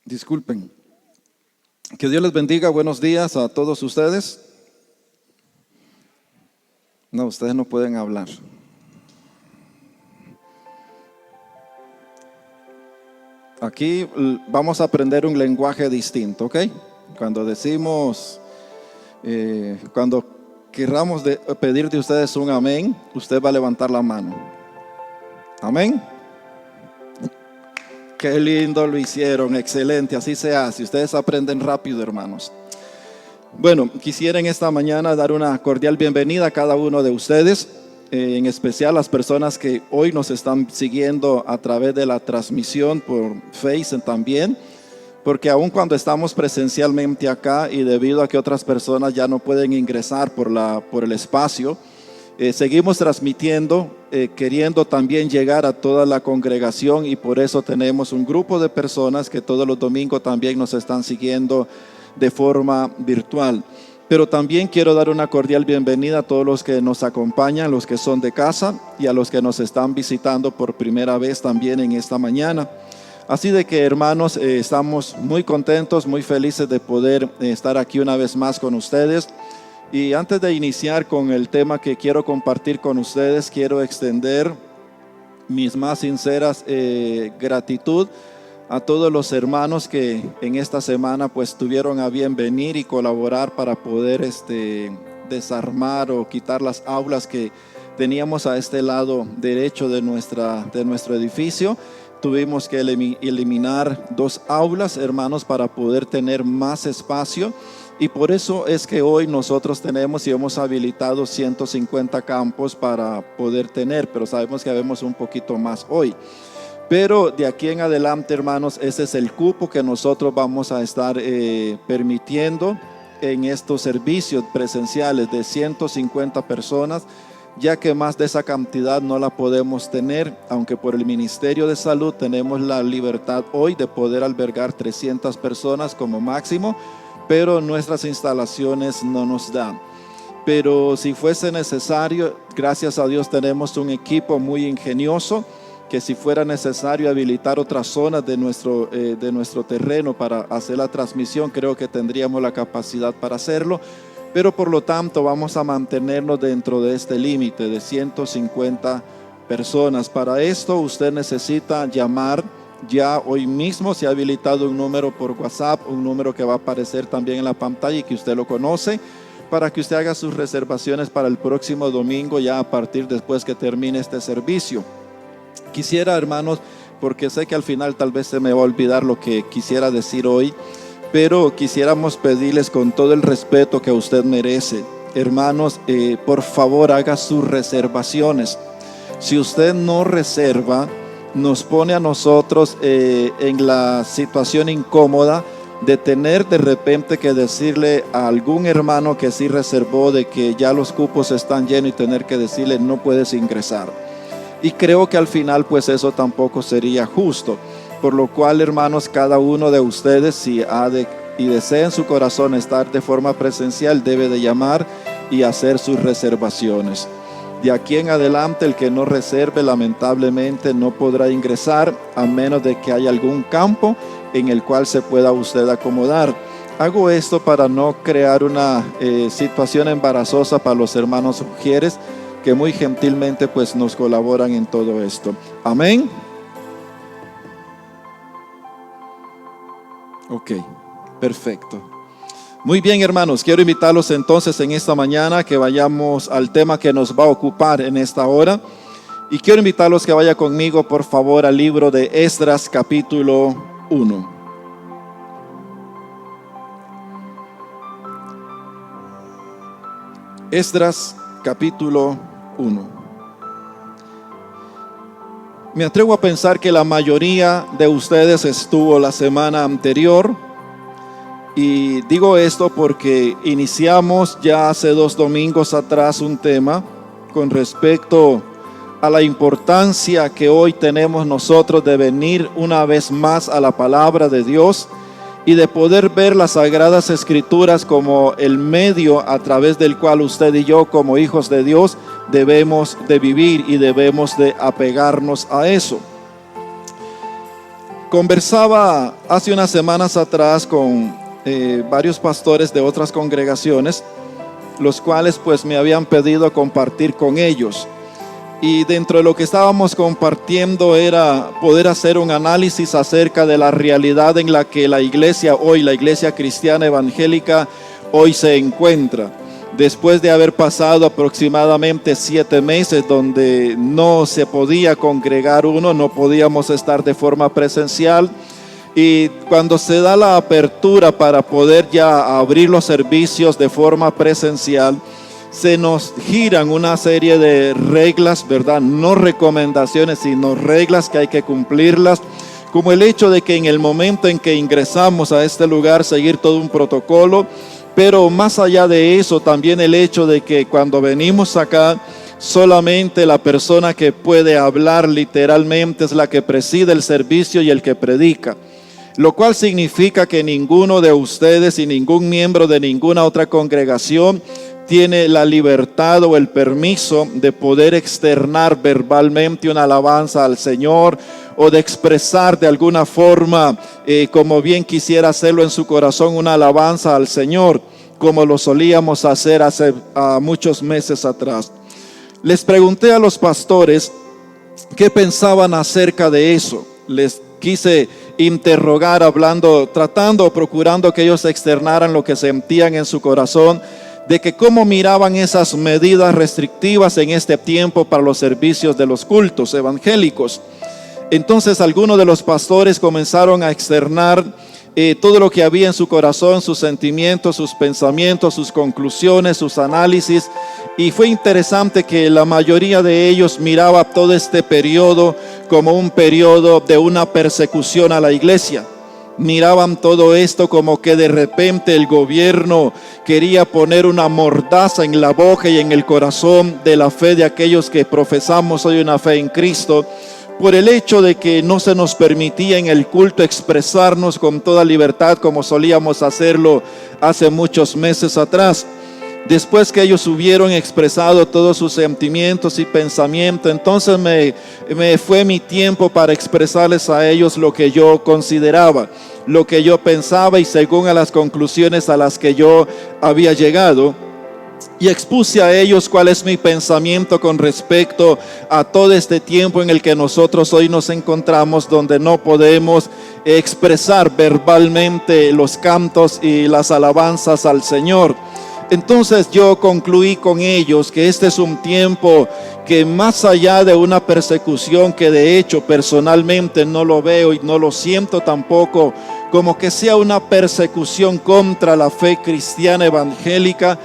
Disculpen. Que Dios les bendiga. Buenos días a todos ustedes. No, ustedes no pueden hablar. Aquí vamos a aprender un lenguaje distinto, ¿ok? Cuando decimos, cuando querramos pedir de ustedes un amén, usted va a levantar la mano. Amén. Qué lindo lo hicieron, excelente, así se hace. Ustedes aprenden rápido, hermanos. Bueno, quisiera en esta mañana dar una cordial bienvenida a cada uno de ustedes, en especial las personas que hoy nos están siguiendo a través de la transmisión por Face también, porque aun cuando estamos presencialmente acá y debido a que otras personas ya no pueden ingresar por el espacio, seguimos transmitiendo, queriendo también llegar a toda la congregación, y por eso tenemos un grupo de personas que todos los domingos también nos están siguiendo de forma virtual. Pero también quiero dar una cordial bienvenida a todos los que nos acompañan, los que son de casa y a los que nos están visitando por primera vez también en esta mañana. Así de que, hermanos, estamos muy contentos, muy felices de poder estar aquí una vez más con ustedes. Y antes de iniciar con el tema que quiero compartir con ustedes, quiero extender mis más sinceras gratitud a todos los hermanos que en esta semana pues tuvieron a bien venir y colaborar para poder desarmar o quitar las aulas que teníamos a este lado derecho de nuestro edificio. Tuvimos que eliminar 2 aulas, hermanos, para poder tener más espacio. Y por eso es que hoy nosotros tenemos y hemos habilitado 150 campos para poder tener, pero sabemos que habemos un poquito más hoy. Pero de aquí en adelante, hermanos, ese es el cupo que nosotros vamos a estar permitiendo en estos servicios presenciales de 150 personas, ya que más de esa cantidad no la podemos tener, aunque por el Ministerio de Salud tenemos la libertad hoy de poder albergar 300 personas como máximo, pero nuestras instalaciones no nos dan. Pero si fuese necesario, gracias a Dios tenemos un equipo muy ingenioso, que si fuera necesario habilitar otras zonas de nuestro terreno para hacer la transmisión, creo que tendríamos la capacidad para hacerlo. Pero por lo tanto vamos a mantenernos dentro de este límite de 150 personas. Para esto usted necesita llamar. Ya hoy mismo se ha habilitado un número por WhatsApp, un número que va a aparecer también en la pantalla y que usted lo conoce, para que usted haga sus reservaciones para el próximo domingo, ya a partir después que termine este servicio. Quisiera, hermanos, porque sé que al final tal vez se me va a olvidar lo que quisiera decir hoy, pero quisiéramos pedirles con todo el respeto que usted merece, hermanos, por favor haga sus reservaciones. Si usted no reserva, nos pone a nosotros en la situación incómoda de tener de repente que decirle a algún hermano que sí reservó de que ya los cupos están llenos y tener que decirle no puedes ingresar. Y creo que al final pues eso tampoco sería justo. Por lo cual, hermanos, cada uno de ustedes, si desea en su corazón estar de forma presencial, debe de llamar y hacer sus reservaciones. De aquí en adelante, el que no reserve lamentablemente no podrá ingresar, a menos de que haya algún campo en el cual se pueda usted acomodar. Hago esto para no crear una situación embarazosa para los hermanos Ujieres, que muy gentilmente pues nos colaboran en todo esto. Amén. Ok, perfecto. Muy bien, hermanos, quiero invitarlos entonces en esta mañana que vayamos al tema que nos va a ocupar en esta hora. Y quiero invitarlos que vayan conmigo, por favor, al libro de Esdras, capítulo 1. Esdras, capítulo 1. Me atrevo a pensar que la mayoría de ustedes estuvo la semana anterior. Y digo esto porque iniciamos ya hace 2 domingos atrás un tema con respecto a la importancia que hoy tenemos nosotros de venir una vez más a la palabra de Dios y de poder ver las Sagradas Escrituras como el medio a través del cual usted y yo, como hijos de Dios, debemos de vivir y debemos de apegarnos a eso. Conversaba hace unas semanas atrás con varios pastores de otras congregaciones, los cuales pues me habían pedido compartir con ellos. Y dentro de lo que estábamos compartiendo era poder hacer un análisis acerca de la realidad en la que la iglesia hoy, la iglesia cristiana evangélica hoy se encuentra. Después de haber pasado aproximadamente 7 meses donde no se podía congregar uno, no podíamos estar de forma presencial, y cuando se da la apertura para poder ya abrir los servicios de forma presencial, se nos giran una serie de reglas, ¿verdad? No recomendaciones, sino reglas que hay que cumplirlas, como el hecho de que en el momento en que ingresamos a este lugar, seguir todo un protocolo. Pero más allá de eso, también el hecho de que cuando venimos acá, solamente la persona que puede hablar literalmente es la que preside el servicio y el que predica. Lo cual significa que ninguno de ustedes y ningún miembro de ninguna otra congregación tiene la libertad o el permiso de poder externar verbalmente una alabanza al Señor, o de expresar de alguna forma, como bien quisiera hacerlo en su corazón, una alabanza al Señor, como lo solíamos hacer hace muchos meses atrás. Les pregunté a los pastores qué pensaban acerca de eso. Les quise interrogar, procurando que ellos externaran lo que sentían en su corazón, de que cómo miraban esas medidas restrictivas en este tiempo para los servicios de los cultos evangélicos. Entonces algunos de los pastores comenzaron a externar todo lo que había en su corazón, sus sentimientos, sus pensamientos, sus conclusiones, sus análisis. Y fue interesante que la mayoría de ellos miraba todo este periodo como un periodo de una persecución a la iglesia. Miraban todo esto como que de repente el gobierno quería poner una mordaza en la boca y en el corazón de la fe de aquellos que profesamos hoy una fe en Cristo, por el hecho de que no se nos permitía en el culto expresarnos con toda libertad como solíamos hacerlo hace muchos meses atrás. Después que ellos hubieron expresado todos sus sentimientos y pensamientos, entonces me fue mi tiempo para expresarles a ellos lo que yo consideraba, lo que yo pensaba y según a las conclusiones a las que yo había llegado. Y expuse a ellos cuál es mi pensamiento con respecto a todo este tiempo en el que nosotros hoy nos encontramos, donde no podemos expresar verbalmente los cantos y las alabanzas al Señor. Entonces yo concluí con ellos que este es un tiempo que más allá de una persecución, que de hecho personalmente no lo veo y no lo siento tampoco como que sea una persecución contra la fe cristiana evangélica,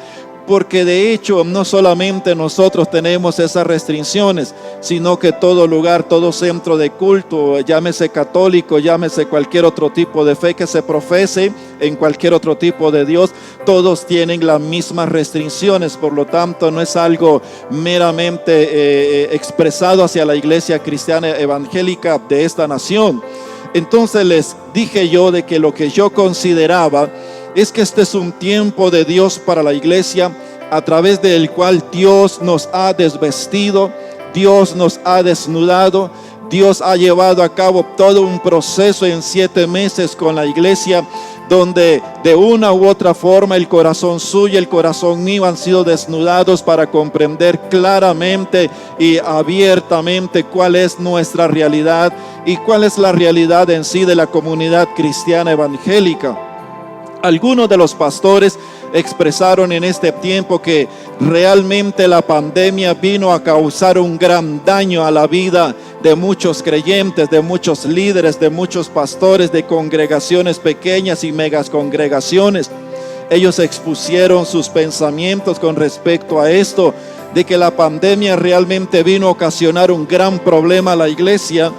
porque de hecho no solamente nosotros tenemos esas restricciones, sino que todo lugar, todo centro de culto, llámese católico, llámese cualquier otro tipo de fe que se profese en cualquier otro tipo de Dios, todos tienen las mismas restricciones. Por lo tanto, no es algo meramente expresado hacia la iglesia cristiana evangélica de esta nación. Entonces les dije yo de que lo que yo consideraba es que este es un tiempo de Dios para la iglesia, a través del cual Dios nos ha desvestido, Dios nos ha desnudado, Dios ha llevado a cabo todo un proceso en 7 meses con la iglesia, donde de una u otra forma el corazón suyo y el corazón mío han sido desnudados para comprender claramente y abiertamente cuál es nuestra realidad y cuál es la realidad en sí de la comunidad cristiana evangélica. Algunos de los pastores expresaron en este tiempo que realmente la pandemia vino a causar un gran daño a la vida de muchos creyentes, de muchos líderes, de muchos pastores de congregaciones pequeñas y megas congregaciones. Ellos expusieron sus pensamientos con respecto a esto, de que la pandemia realmente vino a ocasionar un gran problema a la iglesia.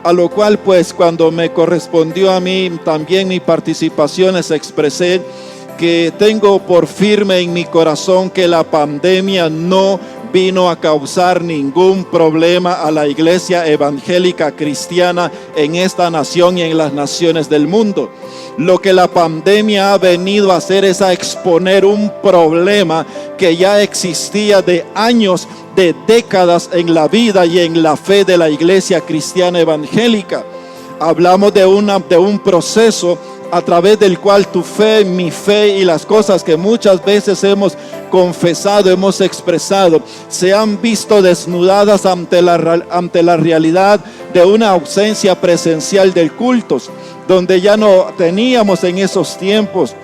A lo cual pues cuando me correspondió a mí también mi participación, les expresé que tengo por firme en mi corazón que la pandemia no vino a causar ningún problema a la iglesia evangélica cristiana en esta nación y en las naciones del mundo. Lo que la pandemia ha venido a hacer es a exponer un problema que ya existía de años, de décadas en la vida y en la fe de la iglesia cristiana evangélica. Hablamos de un proceso a través del cual tu fe, mi fe y las cosas que muchas veces hemos confesado, hemos expresado, se han visto desnudadas ante la realidad de una ausencia presencial del cultos, donde ya no teníamos en esos tiempos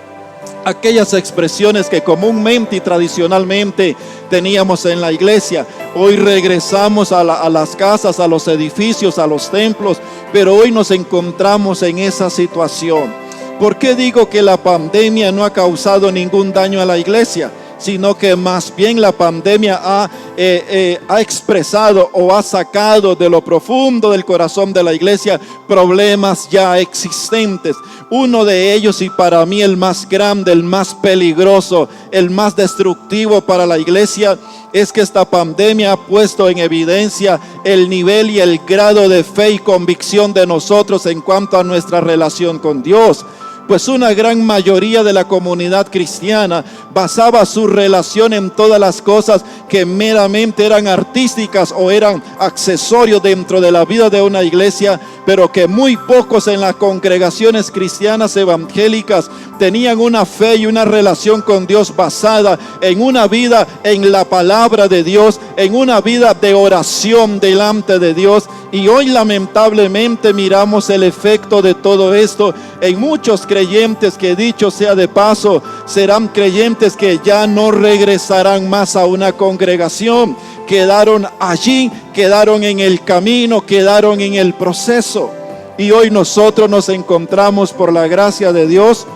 aquellas expresiones que comúnmente y tradicionalmente teníamos en la iglesia. Hoy regresamos a las casas, a los edificios, a los templos, pero hoy nos encontramos en esa situación. ¿Por qué digo que la pandemia no ha causado ningún daño a la iglesia? Sino que más bien la pandemia ha expresado o ha sacado de lo profundo del corazón de la iglesia problemas ya existentes. Uno de ellos, y para mí el más grande, el más peligroso, el más destructivo para la iglesia, es que esta pandemia ha puesto en evidencia el nivel y el grado de fe y convicción de nosotros en cuanto a nuestra relación con Dios. Pues una gran mayoría de la comunidad cristiana basaba su relación en todas las cosas que meramente eran artísticas o eran accesorios dentro de la vida de una iglesia, pero que muy pocos en las congregaciones cristianas evangélicas tenían una fe y una relación con Dios basada en una vida en la palabra de Dios, en una vida de oración delante de Dios. Y hoy lamentablemente miramos el efecto de todo esto en muchos creyentes que, dicho sea de paso, serán creyentes que ya no regresarán más a una congregación. Quedaron allí, quedaron en el camino, quedaron en el proceso. Y hoy nosotros nos encontramos por la gracia de Dios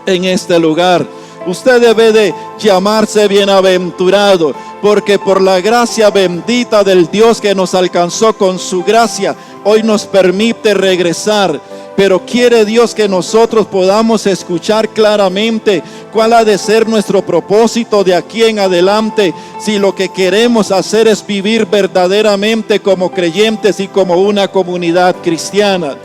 en este lugar. Usted debe de llamarse bienaventurado, porque por la gracia bendita del Dios que nos alcanzó con su gracia, hoy nos permite regresar. Pero quiere Dios que nosotros podamos escuchar claramente cuál ha de ser nuestro propósito de aquí en adelante, si lo que queremos hacer es vivir verdaderamente como creyentes y como una comunidad cristiana.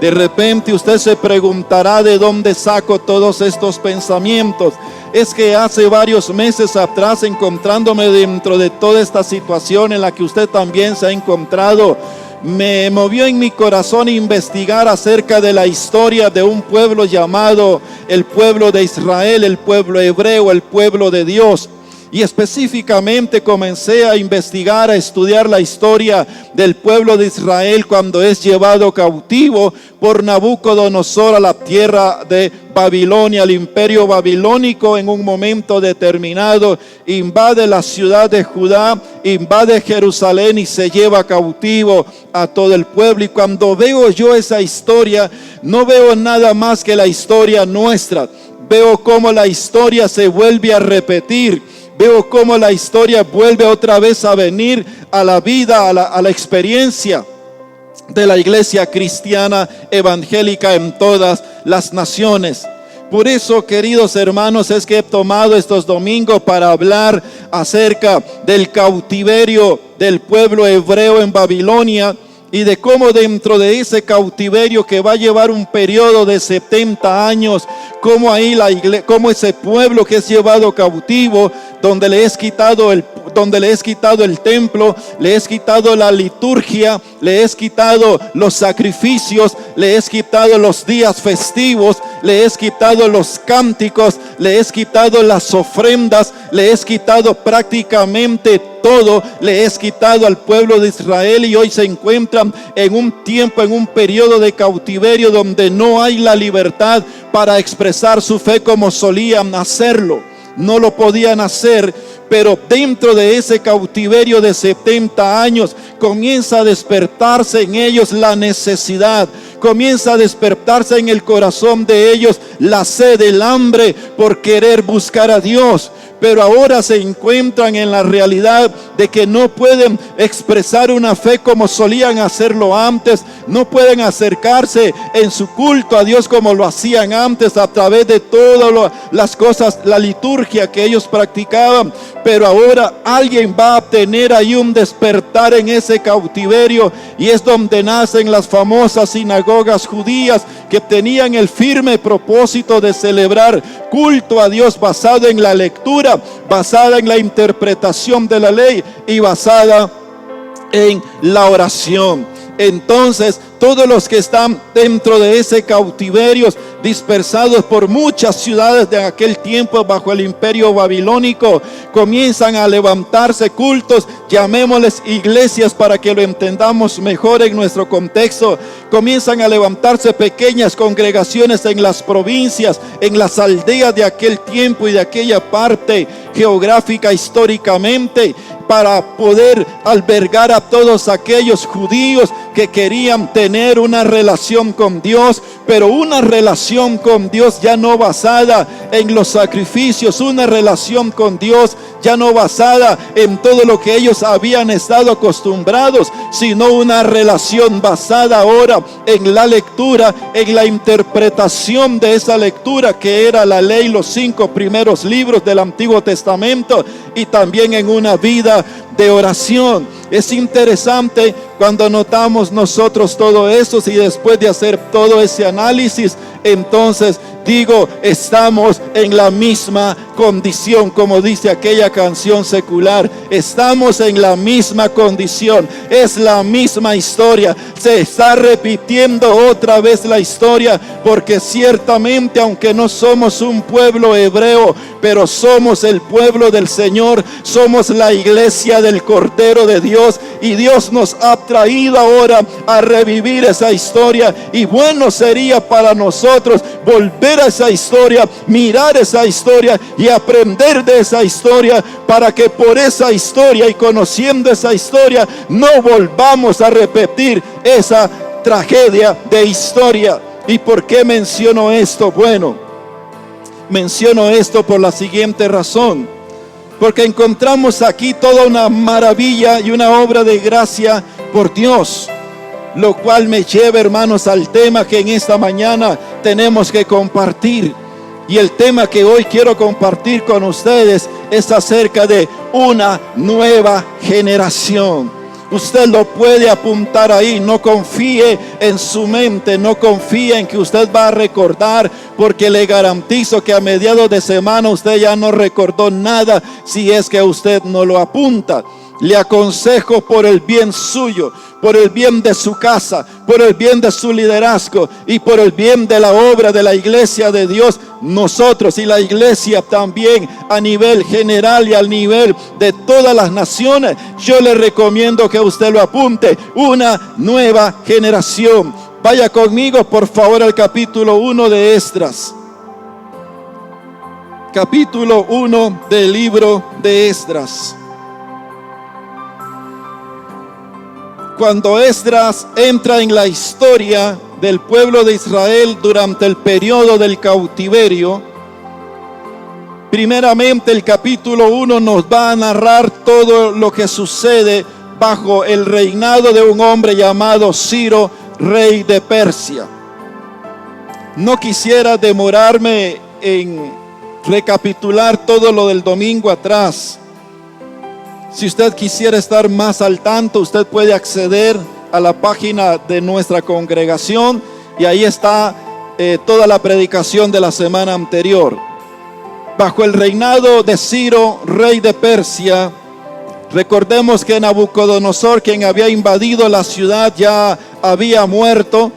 De repente usted se preguntará de dónde saco todos estos pensamientos. Es que hace varios meses atrás, encontrándome dentro de toda esta situación en la que usted también se ha encontrado, me movió en mi corazón investigar acerca de la historia de un pueblo llamado el pueblo de Israel, el pueblo hebreo, el pueblo de Dios. Y específicamente comencé a investigar, a estudiar la historia del pueblo de Israel cuando es llevado cautivo por Nabucodonosor a la tierra de Babilonia. El imperio babilónico en un momento determinado invade la ciudad de Judá, invade Jerusalén y se lleva cautivo a todo el pueblo. Y cuando veo yo esa historia, no veo nada más que la historia nuestra. Veo cómo la historia se vuelve a repetir. Veo cómo la historia vuelve otra vez a venir a la vida, a la experiencia de la iglesia cristiana evangélica en todas las naciones. Por eso, queridos hermanos, es que he tomado estos domingos para hablar acerca del cautiverio del pueblo hebreo en Babilonia y de cómo dentro de ese cautiverio que va a llevar un periodo de 70 años, cómo ahí cómo ese pueblo que es llevado cautivo, donde le es quitado el templo, le es quitado la liturgia, le es quitado los sacrificios, le es quitado los días festivos, le es quitado los cánticos, le es quitado las ofrendas, le es quitado prácticamente todo, le es quitado al pueblo de Israel, y hoy se encuentran en un tiempo, en un periodo de cautiverio donde no hay la libertad para expresar su fe como solían hacerlo. No lo podían hacer, pero dentro de ese cautiverio de 70 años comienza a despertarse en ellos la necesidad, comienza a despertarse en el corazón de ellos la sed, el hambre por querer buscar a Dios. Pero ahora se encuentran en la realidad de que no pueden expresar una fe como solían hacerlo antes. No pueden acercarse en su culto a Dios como lo hacían antes a través de todas las cosas, la liturgia que ellos practicaban. Pero ahora alguien va a tener ahí un despertar en ese cautiverio, y es donde nacen las famosas sinagogas judías que tenían el firme propósito de celebrar culto a Dios basado en la lectura, basada en la interpretación de la ley y basada en la oración. Entonces, todos los que están dentro de ese cautiverio, dispersados por muchas ciudades de aquel tiempo bajo el imperio babilónico, comienzan a levantarse cultos, llamémosles iglesias para que lo entendamos mejor en nuestro contexto. Comienzan a levantarse pequeñas congregaciones en las provincias, en las aldeas de aquel tiempo y de aquella parte geográfica históricamente, para poder albergar a todos aquellos judíos que querían tener una relación con Dios, pero una relación con Dios ya no basada en los sacrificios, una relación con Dios ya no basada en todo lo que ellos habían estado acostumbrados, sino una relación basada ahora en la lectura, en la interpretación de esa lectura que era la ley, los 5 primeros libros del Antiguo Testamento, y también en una vida de oración. Es interesante cuando notamos nosotros todo eso, y después de hacer todo ese análisis, entonces digo, estamos en la misma condición, como dice aquella canción secular. Estamos en la misma condición, es la misma historia, se está repitiendo otra vez la historia, porque ciertamente, aunque no somos un pueblo hebreo, pero somos el pueblo del Señor, somos la iglesia del Cordero de Dios, y Dios nos ha traído ahora a revivir esa historia. Y bueno sería para nosotros volver a esa historia, mirar esa historia y aprender de esa historia, para que por esa historia y conociendo esa historia no volvamos a repetir esa tragedia de historia. ¿Y por qué menciono esto? Bueno, menciono esto por la siguiente razón: porque encontramos aquí toda una maravilla y una obra de gracia por Dios, lo cual me lleva, hermanos, al tema que en esta mañana tenemos que compartir. Y el tema que hoy quiero compartir con ustedes es acerca de una nueva generación. Usted lo puede apuntar ahí, no confíe en su mente, no confíe en que usted va a recordar, porque le garantizo que a mediados de semana usted ya no recordó nada si es que usted no lo apunta. Le aconsejo, por el bien suyo, por el bien de su casa, por el bien de su liderazgo y por el bien de la obra de la iglesia de Dios, nosotros y la iglesia también a nivel general y al nivel de todas las naciones, yo le recomiendo que usted lo apunte: una nueva generación. Vaya conmigo por favor al capítulo 1 de Esdras. Capítulo 1 del libro de Esdras. Cuando Esdras entra en la historia del pueblo de Israel durante el periodo del cautiverio, primeramente el capítulo 1 nos va a narrar todo lo que sucede bajo el reinado de un hombre llamado Ciro, rey de Persia. No quisiera demorarme en recapitular todo lo del domingo atrás. Si usted quisiera estar más al tanto, usted puede acceder a la página de nuestra congregación y ahí está toda la predicación de la semana anterior. Bajo el reinado de Ciro, rey de Persia, recordemos que Nabucodonosor, quien había invadido la ciudad, ya había muerto.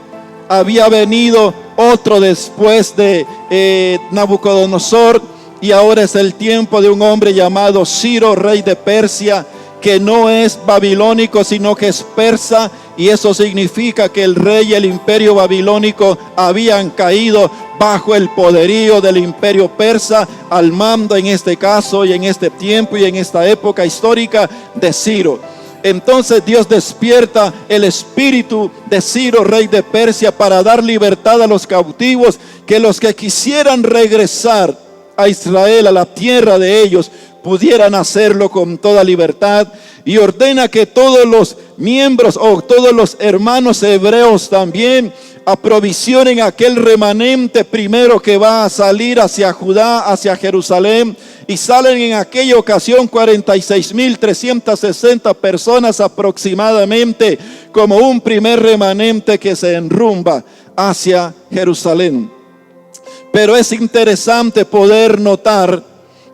Había venido otro después de Nabucodonosor, y ahora es el tiempo de un hombre llamado Ciro, rey de Persia, que no es babilónico, sino que es persa. Y eso significa que el rey y el imperio babilónico habían caído bajo el poderío del imperio persa, al mando en este caso y en este tiempo y en esta época histórica de Ciro. Entonces Dios despierta el espíritu de Ciro, rey de Persia, para dar libertad a los cautivos, que los que quisieran regresar a Israel, a la tierra de ellos, pudieran hacerlo con toda libertad. Y ordena que todos los miembros o todos los hermanos hebreos también aprovisionen aquel remanente primero que va a salir hacia Judá, hacia Jerusalén. Y salen en aquella ocasión 46,360 personas aproximadamente, como un primer remanente que se enrumba hacia Jerusalén. Pero es interesante poder notar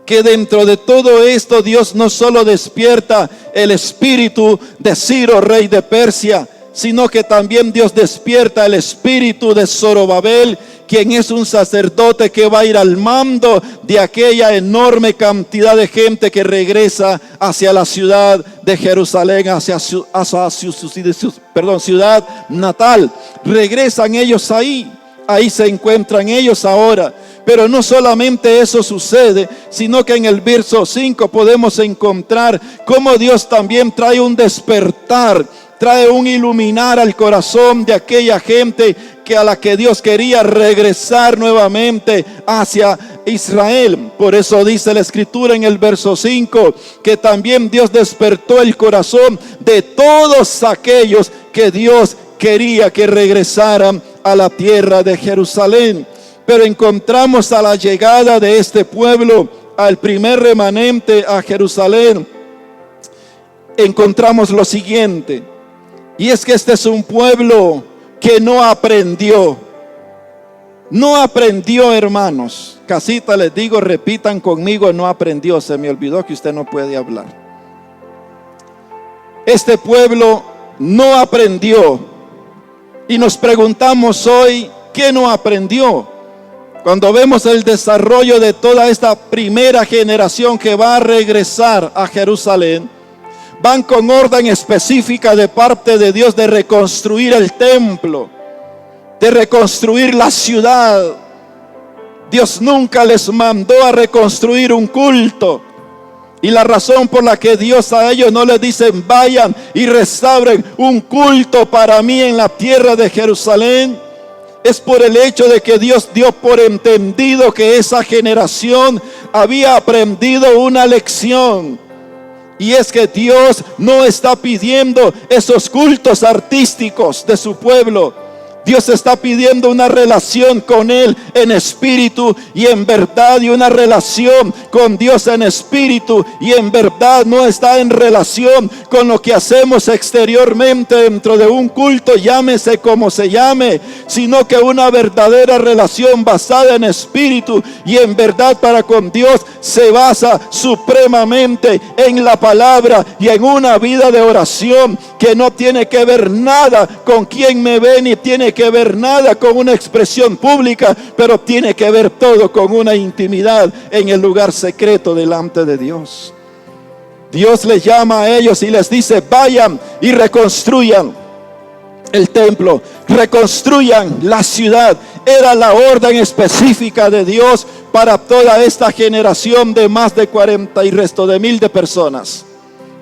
que dentro de todo esto Dios no solo despierta el espíritu de Ciro, rey de Persia, sino que también Dios despierta el espíritu de Zorobabel, quien es un sacerdote que va a ir al mando de aquella enorme cantidad de gente que regresa hacia la ciudad de Jerusalén, hacia su ciudad natal. Regresan ellos ahí se encuentran ellos ahora. Pero no solamente eso sucede, sino que en el verso 5 podemos encontrar cómo Dios también trae un despertar, trae un iluminar al corazón de aquella gente a la que Dios quería regresar nuevamente hacia Israel. Por eso dice la escritura en el verso 5 que también Dios despertó el corazón de todos aquellos que Dios quería que regresaran a la tierra de Jerusalén. Pero encontramos a la llegada de este pueblo, al primer remanente a Jerusalén, encontramos lo siguiente. Y es que este es un pueblo que no aprendió. No aprendió, hermanos. Casita, les digo, repitan conmigo, no aprendió. Se me olvidó que usted no puede hablar. Este pueblo no aprendió. Y nos preguntamos hoy, ¿qué no aprendió? Cuando vemos el desarrollo de toda esta primera generación que va a regresar a Jerusalén, van con orden específica de parte de Dios de reconstruir el templo, de reconstruir la ciudad. Dios nunca les mandó a reconstruir un culto. Y la razón por la que Dios a ellos no les dice vayan y restauren un culto para mí en la tierra de Jerusalén, es por el hecho de que Dios dio por entendido que esa generación había aprendido una lección. Y es que Dios no está pidiendo esos cultos artísticos de su pueblo. Dios está pidiendo una relación con Él en espíritu y en verdad, y una relación con Dios en espíritu y en verdad. No está en relación con lo que hacemos exteriormente dentro de un culto, llámese como se llame, sino que una verdadera relación basada en espíritu y en verdad para con Dios se basa supremamente en la palabra y en una vida de oración que no tiene que ver nada con quien me ve, ni tiene que ver nada con una expresión pública, pero tiene que ver todo con una intimidad en el lugar secreto delante de Dios. Dios les llama a ellos y les dice: vayan y reconstruyan el templo, reconstruyan la ciudad. Era la orden específica de Dios para toda esta generación de más de 40 y resto de mil de personas.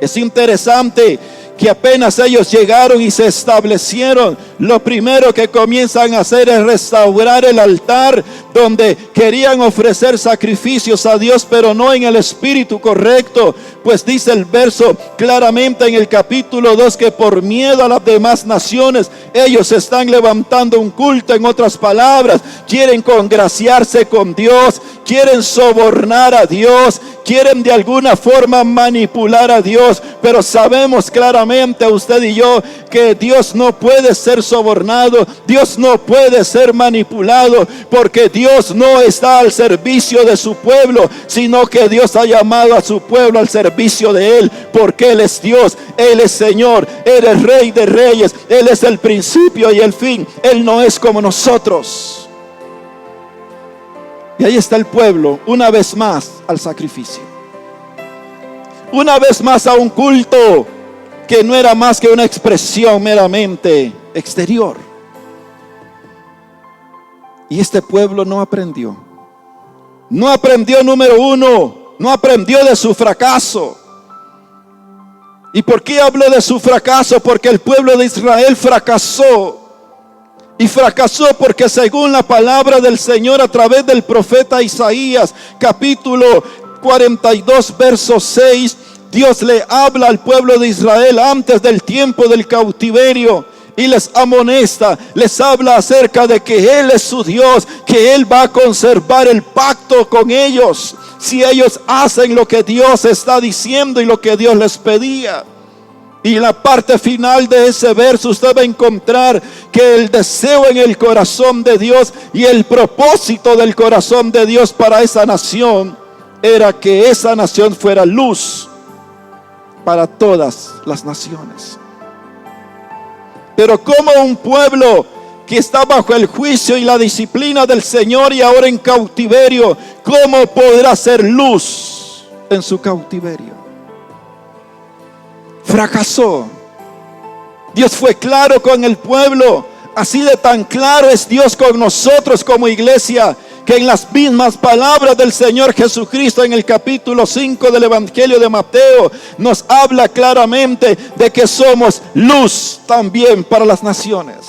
Es interesante que apenas ellos llegaron y se establecieron, lo primero que comienzan a hacer es restaurar el altar donde querían ofrecer sacrificios a Dios, pero no en el espíritu correcto. Pues dice el verso claramente en el capítulo 2 que por miedo a las demás naciones ellos están levantando un culto. En otras palabras, quieren congraciarse con Dios, quieren sobornar a Dios, quieren de alguna forma manipular a Dios. Pero sabemos claramente usted y yo que Dios no puede ser sobornado, Dios no puede ser manipulado, porque Dios no está al servicio de su pueblo, sino que Dios ha llamado a su pueblo al servicio de Él, porque Él es Dios, Él es Señor, Él es Rey de Reyes, Él es el principio y el fin. Él no es como nosotros. Y ahí está el pueblo, una vez más al sacrificio, una vez más a un culto que no era más que una expresión meramente exterior. Y este pueblo no aprendió. No aprendió, número uno, no aprendió de su fracaso. ¿Y por qué hablo de su fracaso? Porque el pueblo de Israel fracasó. Y fracasó porque según la palabra del Señor a través del profeta Isaías, capítulo 42, verso 6, Dios le habla al pueblo de Israel antes del tiempo del cautiverio y les amonesta, les habla acerca de que Él es su Dios, que Él va a conservar el pacto con ellos si ellos hacen lo que Dios está diciendo y lo que Dios les pedía. Y en la parte final de ese verso usted va a encontrar que el deseo en el corazón de Dios y el propósito del corazón de Dios para esa nación era que esa nación fuera luz para todas las naciones. Pero como un pueblo que está bajo el juicio y la disciplina del Señor y ahora en cautiverio, ¿cómo podrá ser luz en su cautiverio? Fracasó. Dios fue claro con el pueblo. Así de tan claro es Dios con nosotros como iglesia, que en las mismas palabras del Señor Jesucristo en el capítulo 5 del Evangelio de Mateo nos habla claramente de que somos luz también para las naciones.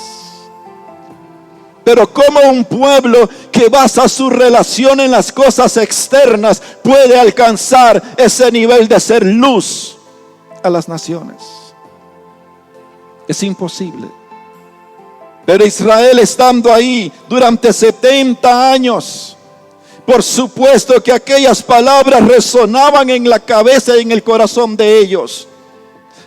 Pero como un pueblo que basa su relación en las cosas externas puede alcanzar ese nivel de ser luz a las naciones? Es imposible. Pero Israel, estando ahí durante 70 años, por supuesto que aquellas palabras resonaban en la cabeza y en el corazón de ellos.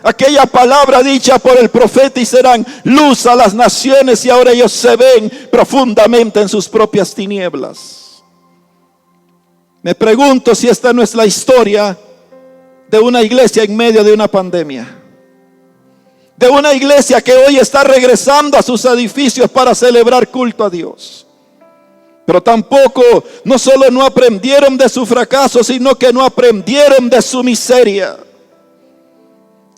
Aquella palabra dicha por el profeta: y serán luz a las naciones, y ahora ellos se ven profundamente en sus propias tinieblas. Me pregunto si esta no es la historia de una iglesia en medio de una pandemia. De una iglesia que hoy está regresando a sus edificios para celebrar culto a Dios. Pero tampoco, no solo no aprendieron de su fracaso, sino que no aprendieron de su miseria.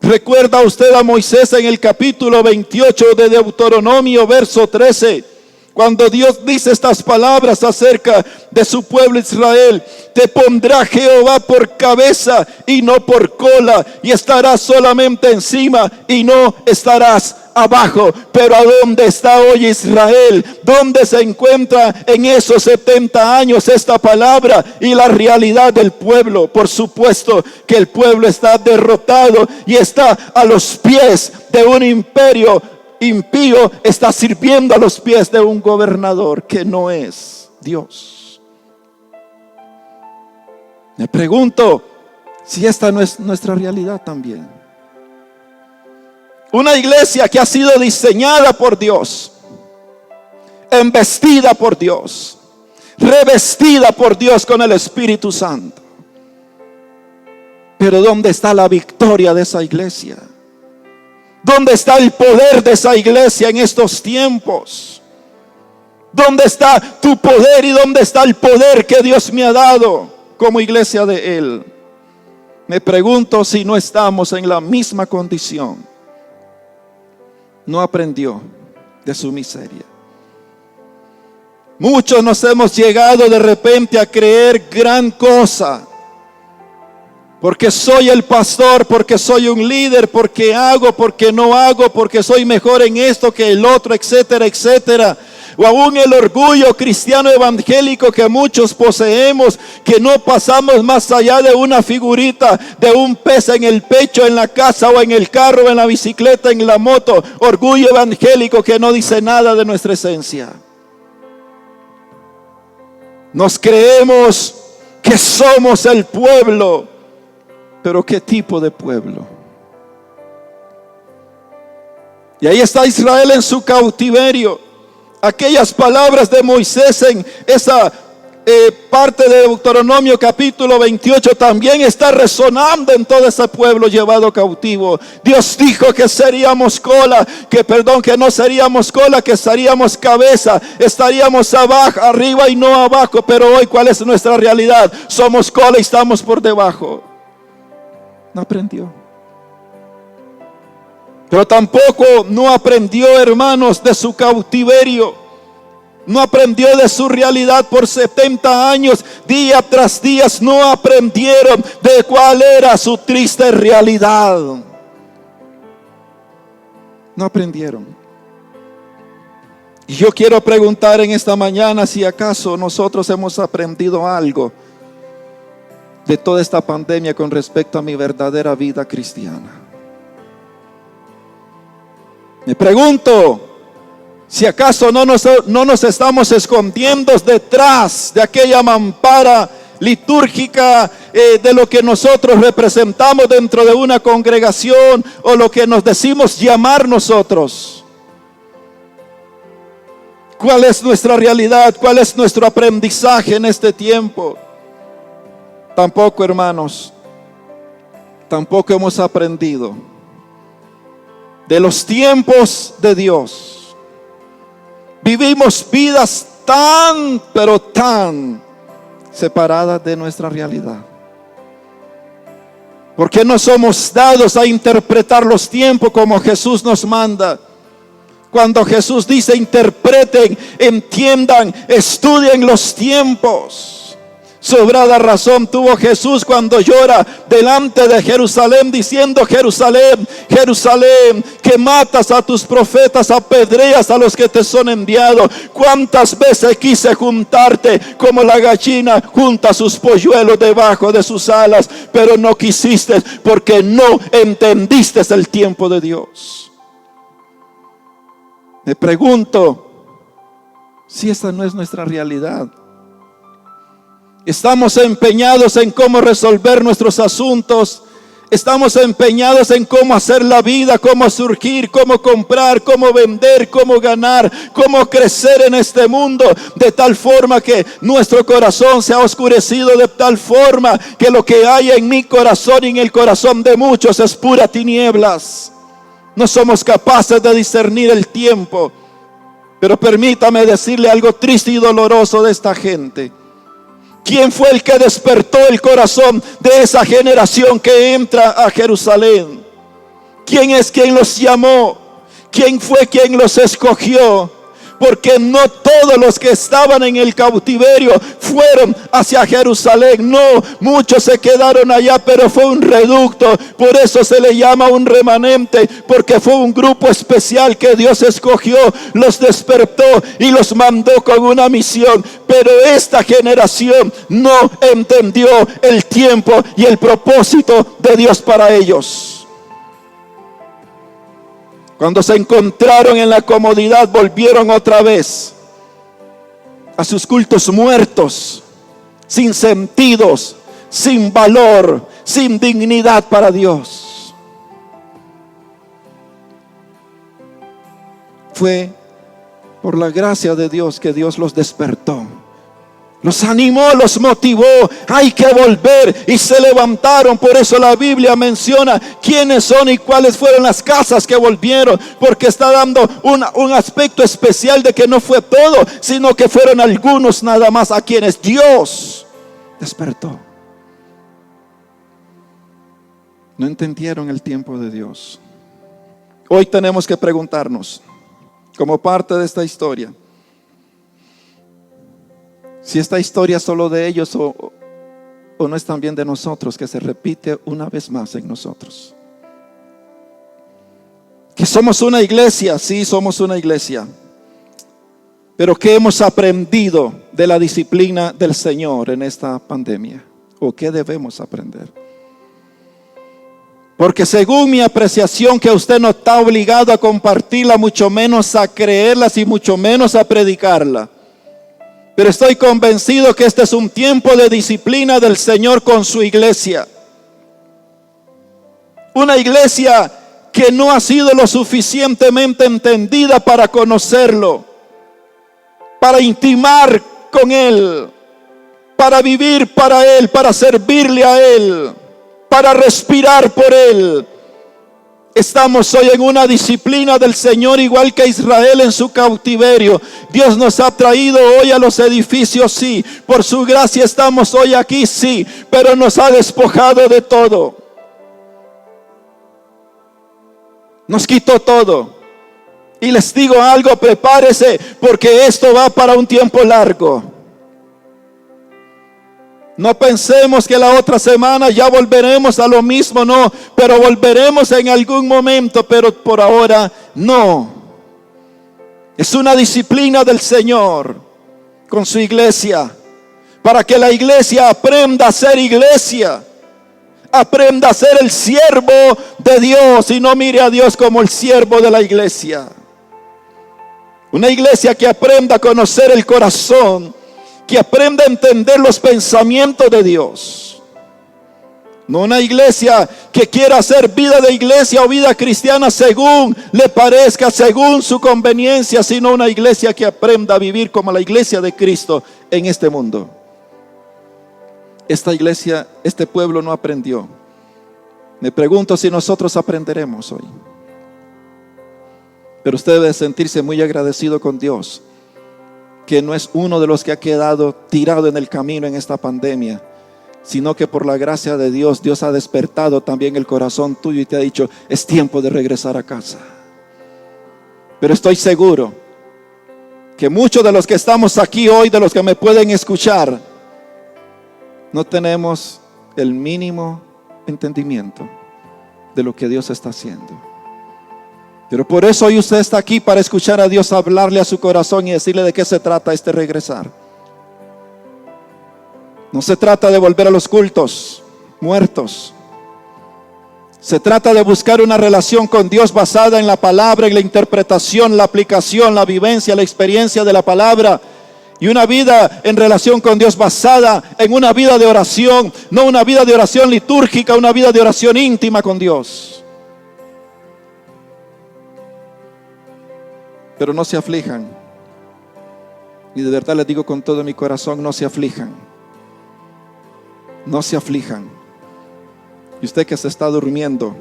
¿Recuerda usted a Moisés en el capítulo 28 de Deuteronomio, verso 13? Cuando Dios dice estas palabras acerca de su pueblo Israel: te pondrá Jehová por cabeza y no por cola, y estarás solamente encima y no estarás abajo. Pero ¿a dónde está hoy Israel? ¿Dónde se encuentra en esos 70 años esta palabra y la realidad del pueblo? Por supuesto que el pueblo está derrotado y está a los pies de un imperio impío, está sirviendo a los pies de un gobernador que no es Dios. Me pregunto si esta no es nuestra realidad también. Una iglesia que ha sido diseñada por Dios, embestida por Dios, revestida por Dios con el Espíritu Santo. Pero ¿dónde está la victoria de esa iglesia? ¿Dónde está el poder de esa iglesia en estos tiempos? ¿Dónde está tu poder y dónde está el poder que Dios me ha dado como iglesia de Él? Me pregunto si no estamos en la misma condición. No aprendió de su miseria. Muchos nos hemos llegado de repente a creer gran cosa. Porque soy el pastor, porque soy un líder, porque hago, porque no hago, porque soy mejor en esto que el otro, etcétera, etcétera. O aún el orgullo cristiano evangélico que muchos poseemos, que no pasamos más allá de una figurita, de un pez en el pecho, en la casa o en el carro, en la bicicleta, en la moto. Orgullo evangélico que no dice nada de nuestra esencia. Nos creemos que somos el pueblo. Pero ¿qué tipo de pueblo? Y ahí está Israel en su cautiverio. Aquellas palabras de Moisés en esa parte de Deuteronomio capítulo 28 también está resonando en todo ese pueblo llevado cautivo. Dios dijo que seríamos cola, que no seríamos cola, que seríamos cabeza, estaríamos abajo, arriba y no abajo. Pero hoy, ¿cuál es nuestra realidad? Somos cola y estamos por debajo. No aprendió. Pero tampoco no aprendió, hermanos, de su cautiverio. No aprendió de su realidad por 70 años. Día tras día no aprendieron de cuál era su triste realidad. No aprendieron. Y yo quiero preguntar en esta mañana si acaso nosotros hemos aprendido algo de toda esta pandemia con respecto a mi verdadera vida cristiana. Me pregunto si acaso no nos estamos escondiendo detrás de aquella mampara litúrgica de lo que nosotros representamos dentro de una congregación o lo que nos decimos llamar nosotros. ¿Cuál es nuestra realidad? ¿Cuál es nuestro aprendizaje en este tiempo? Tampoco, hermanos, tampoco hemos aprendido de los tiempos de Dios. Vivimos vidas tan, pero tan separadas de nuestra realidad. Porque no somos dados a interpretar los tiempos como Jesús nos manda. Cuando Jesús dice interpreten, entiendan, estudien los tiempos. Sobrada razón tuvo Jesús cuando llora delante de Jerusalén diciendo: Jerusalén, Jerusalén, que matas a tus profetas, apedreas a los que te son enviados. Cuántas veces quise juntarte como la gallina junta sus polluelos debajo de sus alas, pero no quisiste porque no entendiste el tiempo de Dios. Me pregunto si esta no es nuestra realidad. Estamos empeñados en cómo resolver nuestros asuntos. Estamos empeñados en cómo hacer la vida, cómo surgir, cómo comprar, cómo vender, cómo ganar, cómo crecer en este mundo, de tal forma que nuestro corazón se ha oscurecido, de tal forma que lo que hay en mi corazón y en el corazón de muchos es pura tinieblas. No somos capaces de discernir el tiempo. Pero permítame decirle algo triste y doloroso de esta gente. ¿Quién fue el que despertó el corazón de esa generación que entra a Jerusalén? ¿Quién es quien los llamó? ¿Quién fue quien los escogió? Porque no todos los que estaban en el cautiverio fueron hacia Jerusalén. No, muchos se quedaron allá, pero fue un reducto. Por eso se le llama un remanente, porque fue un grupo especial que Dios escogió, los despertó y los mandó con una misión. Pero esta generación no entendió el tiempo y el propósito de Dios para ellos. Cuando se encontraron en la comodidad, volvieron otra vez a sus cultos muertos, sin sentidos, sin valor, sin dignidad para Dios. Fue por la gracia de Dios que Dios los despertó. Los animó, los motivó, hay que volver, y se levantaron. Por eso la Biblia menciona quiénes son y cuáles fueron las casas que volvieron, porque está dando un aspecto especial de que no fue todo, sino que fueron algunos nada más a quienes Dios despertó. No entendieron el tiempo de Dios. Hoy tenemos que preguntarnos, como parte de esta historia, si esta historia es solo de ellos o no es también de nosotros, que se repite una vez más en nosotros. Que somos una iglesia, sí, somos una iglesia, pero ¿qué hemos aprendido de la disciplina del Señor en esta pandemia? ¿O qué debemos aprender? Porque según mi apreciación, que usted no está obligado a compartirla, mucho menos a creerla y mucho menos a predicarla. Pero estoy convencido que este es un tiempo de disciplina del Señor con su iglesia. Una iglesia que no ha sido lo suficientemente entendida para conocerlo, para intimar con Él, para vivir para Él, para servirle a Él, para respirar por Él. Estamos hoy en una disciplina del Señor, igual que Israel en su cautiverio. Dios nos ha traído hoy a los edificios, sí. Por su gracia estamos hoy aquí, sí. Pero nos ha despojado de todo. Nos quitó todo. Y les digo algo, prepárese, porque esto va para un tiempo largo. No pensemos que la otra semana ya volveremos a lo mismo, no, pero volveremos en algún momento, pero por ahora no. Es una disciplina del Señor con su iglesia, para que la iglesia aprenda a ser iglesia, aprenda a ser el siervo de Dios y no mire a Dios como el siervo de la iglesia. Una iglesia que aprenda a conocer el corazón, que aprenda a entender los pensamientos de Dios. No una iglesia que quiera hacer vida de iglesia o vida cristiana según le parezca, según su conveniencia, sino una iglesia que aprenda a vivir como la iglesia de Cristo en este mundo. Esta iglesia, este pueblo no aprendió. Me pregunto si nosotros aprenderemos hoy. Pero usted debe sentirse muy agradecido con Dios, que no es uno de los que ha quedado tirado en el camino en esta pandemia, sino que por la gracia de Dios, Dios ha despertado también el corazón tuyo y te ha dicho: es tiempo de regresar a casa. Pero estoy seguro que muchos de los que estamos aquí hoy, de los que me pueden escuchar, no tenemos el mínimo entendimiento de lo que Dios está haciendo. Pero por eso hoy usted está aquí, para escuchar a Dios hablarle a su corazón y decirle de qué se trata este regresar. No se trata de volver a los cultos muertos. Se trata de buscar una relación con Dios basada en la palabra, en la interpretación, la aplicación, la vivencia, la experiencia de la palabra. Y una vida en relación con Dios basada en una vida de oración, no una vida de oración litúrgica, una vida de oración íntima con Dios. Pero no se aflijan. Y de verdad les digo con todo mi corazón, no se aflijan. No se aflijan. Y usted que se está durmiendo,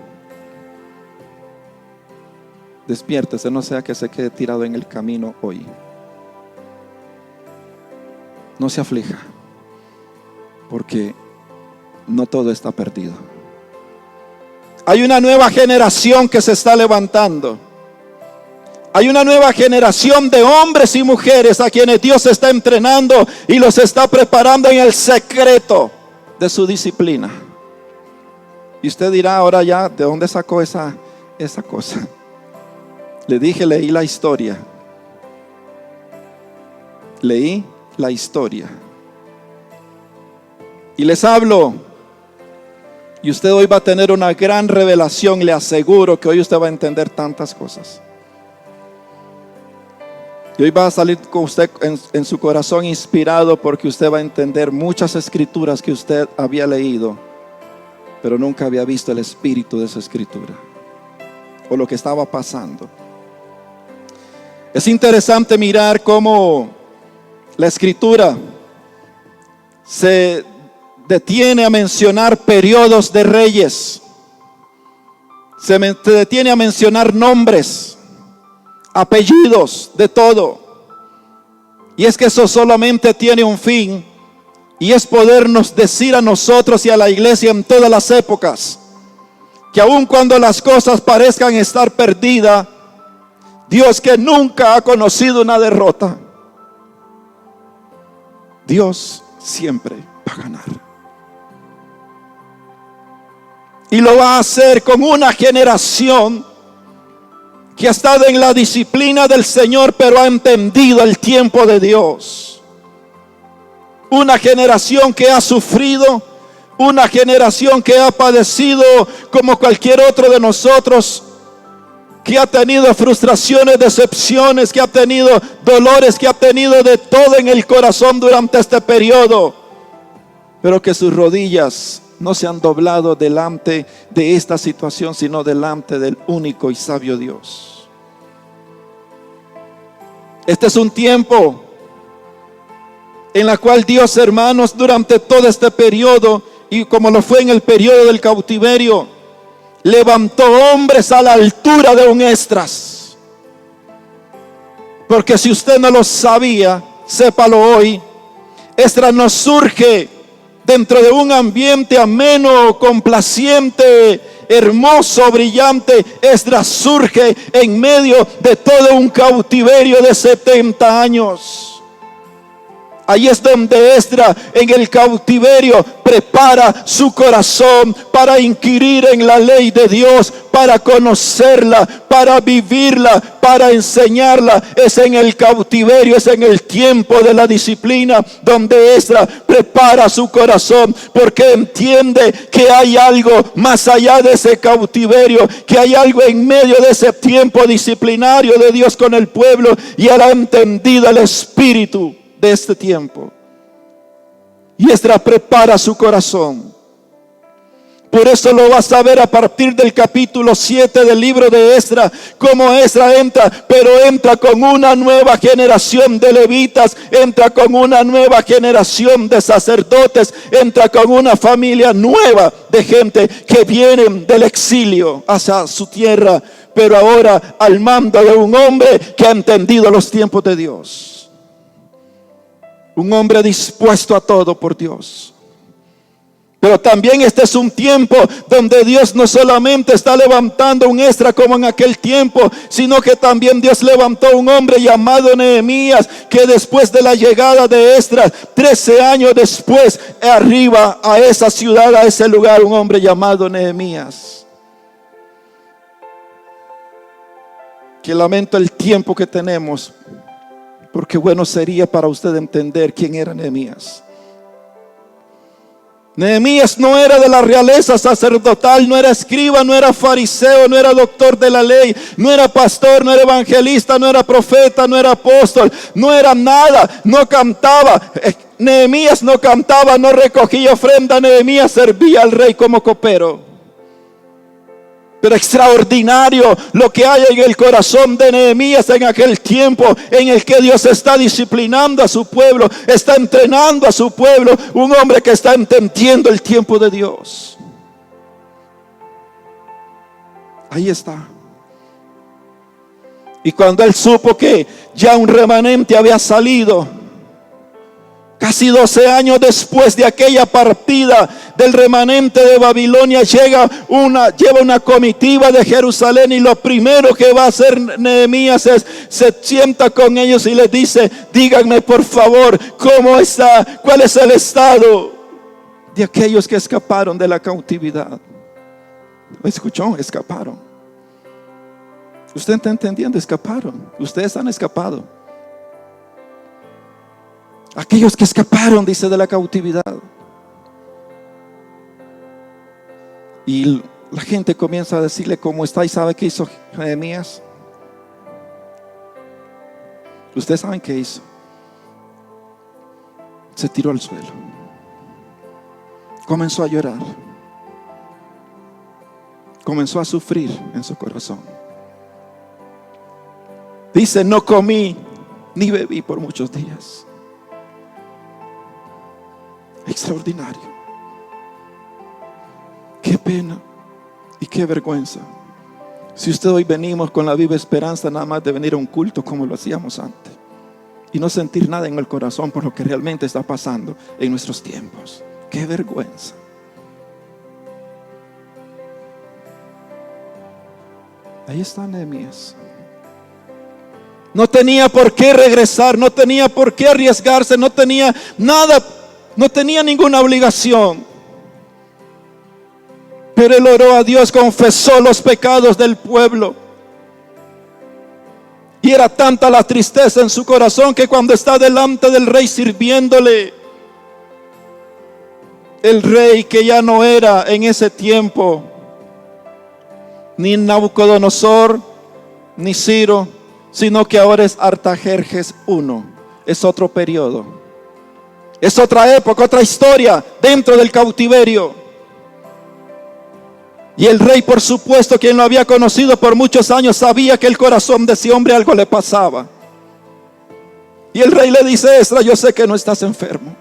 despiértese, no sea que se quede tirado en el camino hoy. No se aflija, porque no todo está perdido. Hay una nueva generación que se está levantando. Hay una nueva generación de hombres y mujeres a quienes Dios está entrenando y los está preparando en el secreto de su disciplina. Y usted dirá ahora ya, ¿de dónde sacó esa cosa? Le dije, leí la historia. Leí la historia. Y les hablo. Y usted hoy va a tener una gran revelación. Le aseguro que hoy usted va a entender tantas cosas. Y hoy va a salir con usted en su corazón inspirado, porque usted va a entender muchas escrituras que usted había leído, pero nunca había visto el espíritu de esa escritura o lo que estaba pasando. Es interesante mirar cómo la escritura se detiene a mencionar periodos de reyes, se detiene a mencionar nombres, apellidos, de todo. Y es que eso solamente tiene un fin, y es podernos decir a nosotros y a la iglesia en todas las épocas que aun cuando las cosas parezcan estar perdidas, Dios, que nunca ha conocido una derrota, Dios siempre va a ganar. Y lo va a hacer con una generación que ha estado en la disciplina del Señor, pero ha entendido el tiempo de Dios. Una generación que ha sufrido, una generación que ha padecido como cualquier otro de nosotros, que ha tenido frustraciones, decepciones, que ha tenido dolores, que ha tenido de todo en el corazón durante este periodo, pero que sus rodillas no se han doblado delante de esta situación, sino delante del único y sabio Dios. Este es un tiempo en la cual Dios, hermanos, durante todo este periodo, y como lo fue en el periodo del cautiverio, levantó hombres a la altura de un Esdras. Porque si usted no lo sabía, sépalo hoy. Esdras no surge dentro de un ambiente ameno, complaciente, hermoso, brillante. Esdras surge en medio de todo un cautiverio de 70 años. Ahí es donde Esdras, en el cautiverio, prepara su corazón para inquirir en la ley de Dios, para conocerla, para vivirla, para enseñarla. Es en el cautiverio, es en el tiempo de la disciplina donde Esdras prepara su corazón, porque entiende que hay algo más allá de ese cautiverio, que hay algo en medio de ese tiempo disciplinario de Dios con el pueblo, y él ha entendido el espíritu de este tiempo. Y Esdras prepara su corazón. Por eso lo vas a ver a partir del capítulo 7 del libro de Esdras, cómo Esdras entra, pero entra con una nueva generación de levitas, entra con una nueva generación de sacerdotes, entra con una familia nueva de gente que vienen del exilio hacia su tierra pero ahora al mando de un hombre que ha entendido los tiempos de Dios. Un hombre dispuesto a todo por Dios. Pero también este es un tiempo donde Dios no solamente está levantando un Esdras como en aquel tiempo, sino que también Dios levantó un hombre llamado Nehemías, que después de la llegada de Esdras, 13 años después, arriba a esa ciudad, a ese lugar, un hombre llamado Nehemías. Que lamento el tiempo que tenemos, porque bueno sería para usted entender quién era Nehemías. Nehemías no era de la realeza sacerdotal, no era escriba, no era fariseo, no era doctor de la ley, no era pastor, no era evangelista, no era profeta, no era apóstol, no era nada, no cantaba. Nehemías no cantaba, no recogía ofrenda, Nehemías servía al rey como copero. Pero extraordinario lo que hay en el corazón de Nehemías en aquel tiempo en el que Dios está disciplinando a su pueblo, está entrenando a su pueblo, un hombre que está entendiendo el tiempo de Dios. Ahí está. Y cuando él supo que ya un remanente había salido, casi 12 años después de aquella partida del remanente de Babilonia, lleva una comitiva de Jerusalén, y lo primero que va a hacer Nehemías es se sienta con ellos y les dice: díganme por favor cómo está, cuál es el estado de aquellos que escaparon de la cautividad. ¿Me escuchó? Escaparon. Usted está entendiendo, escaparon. Ustedes han escapado. Aquellos que escaparon, dice, de la cautividad. Y la gente comienza a decirle cómo está. ¿Y sabe qué hizo Nehemías? Ustedes saben qué hizo. Se tiró al suelo. Comenzó a llorar. Comenzó a sufrir en su corazón. Dice: no comí ni bebí por muchos días. Extraordinario. Qué pena y qué vergüenza si usted hoy venimos con la viva esperanza nada más de venir a un culto como lo hacíamos antes y no sentir nada en el corazón por lo que realmente está pasando en nuestros tiempos. Qué vergüenza. Ahí está Nehemías. No tenía por qué regresar, no tenía por qué arriesgarse, no tenía nada. No tenía ninguna obligación. Pero él oró a Dios, confesó los pecados del pueblo. Y era tanta la tristeza en su corazón que cuando está delante del rey sirviéndole, el rey, que ya no era en ese tiempo ni Nabucodonosor ni Ciro, sino que ahora es Artajerjes I. Es otro periodo. Es otra época, otra historia dentro del cautiverio. Y el rey, por supuesto, quien lo había conocido por muchos años, sabía que el corazón de ese hombre algo le pasaba. Y el rey le dice: Esdras, yo sé que no estás enfermo,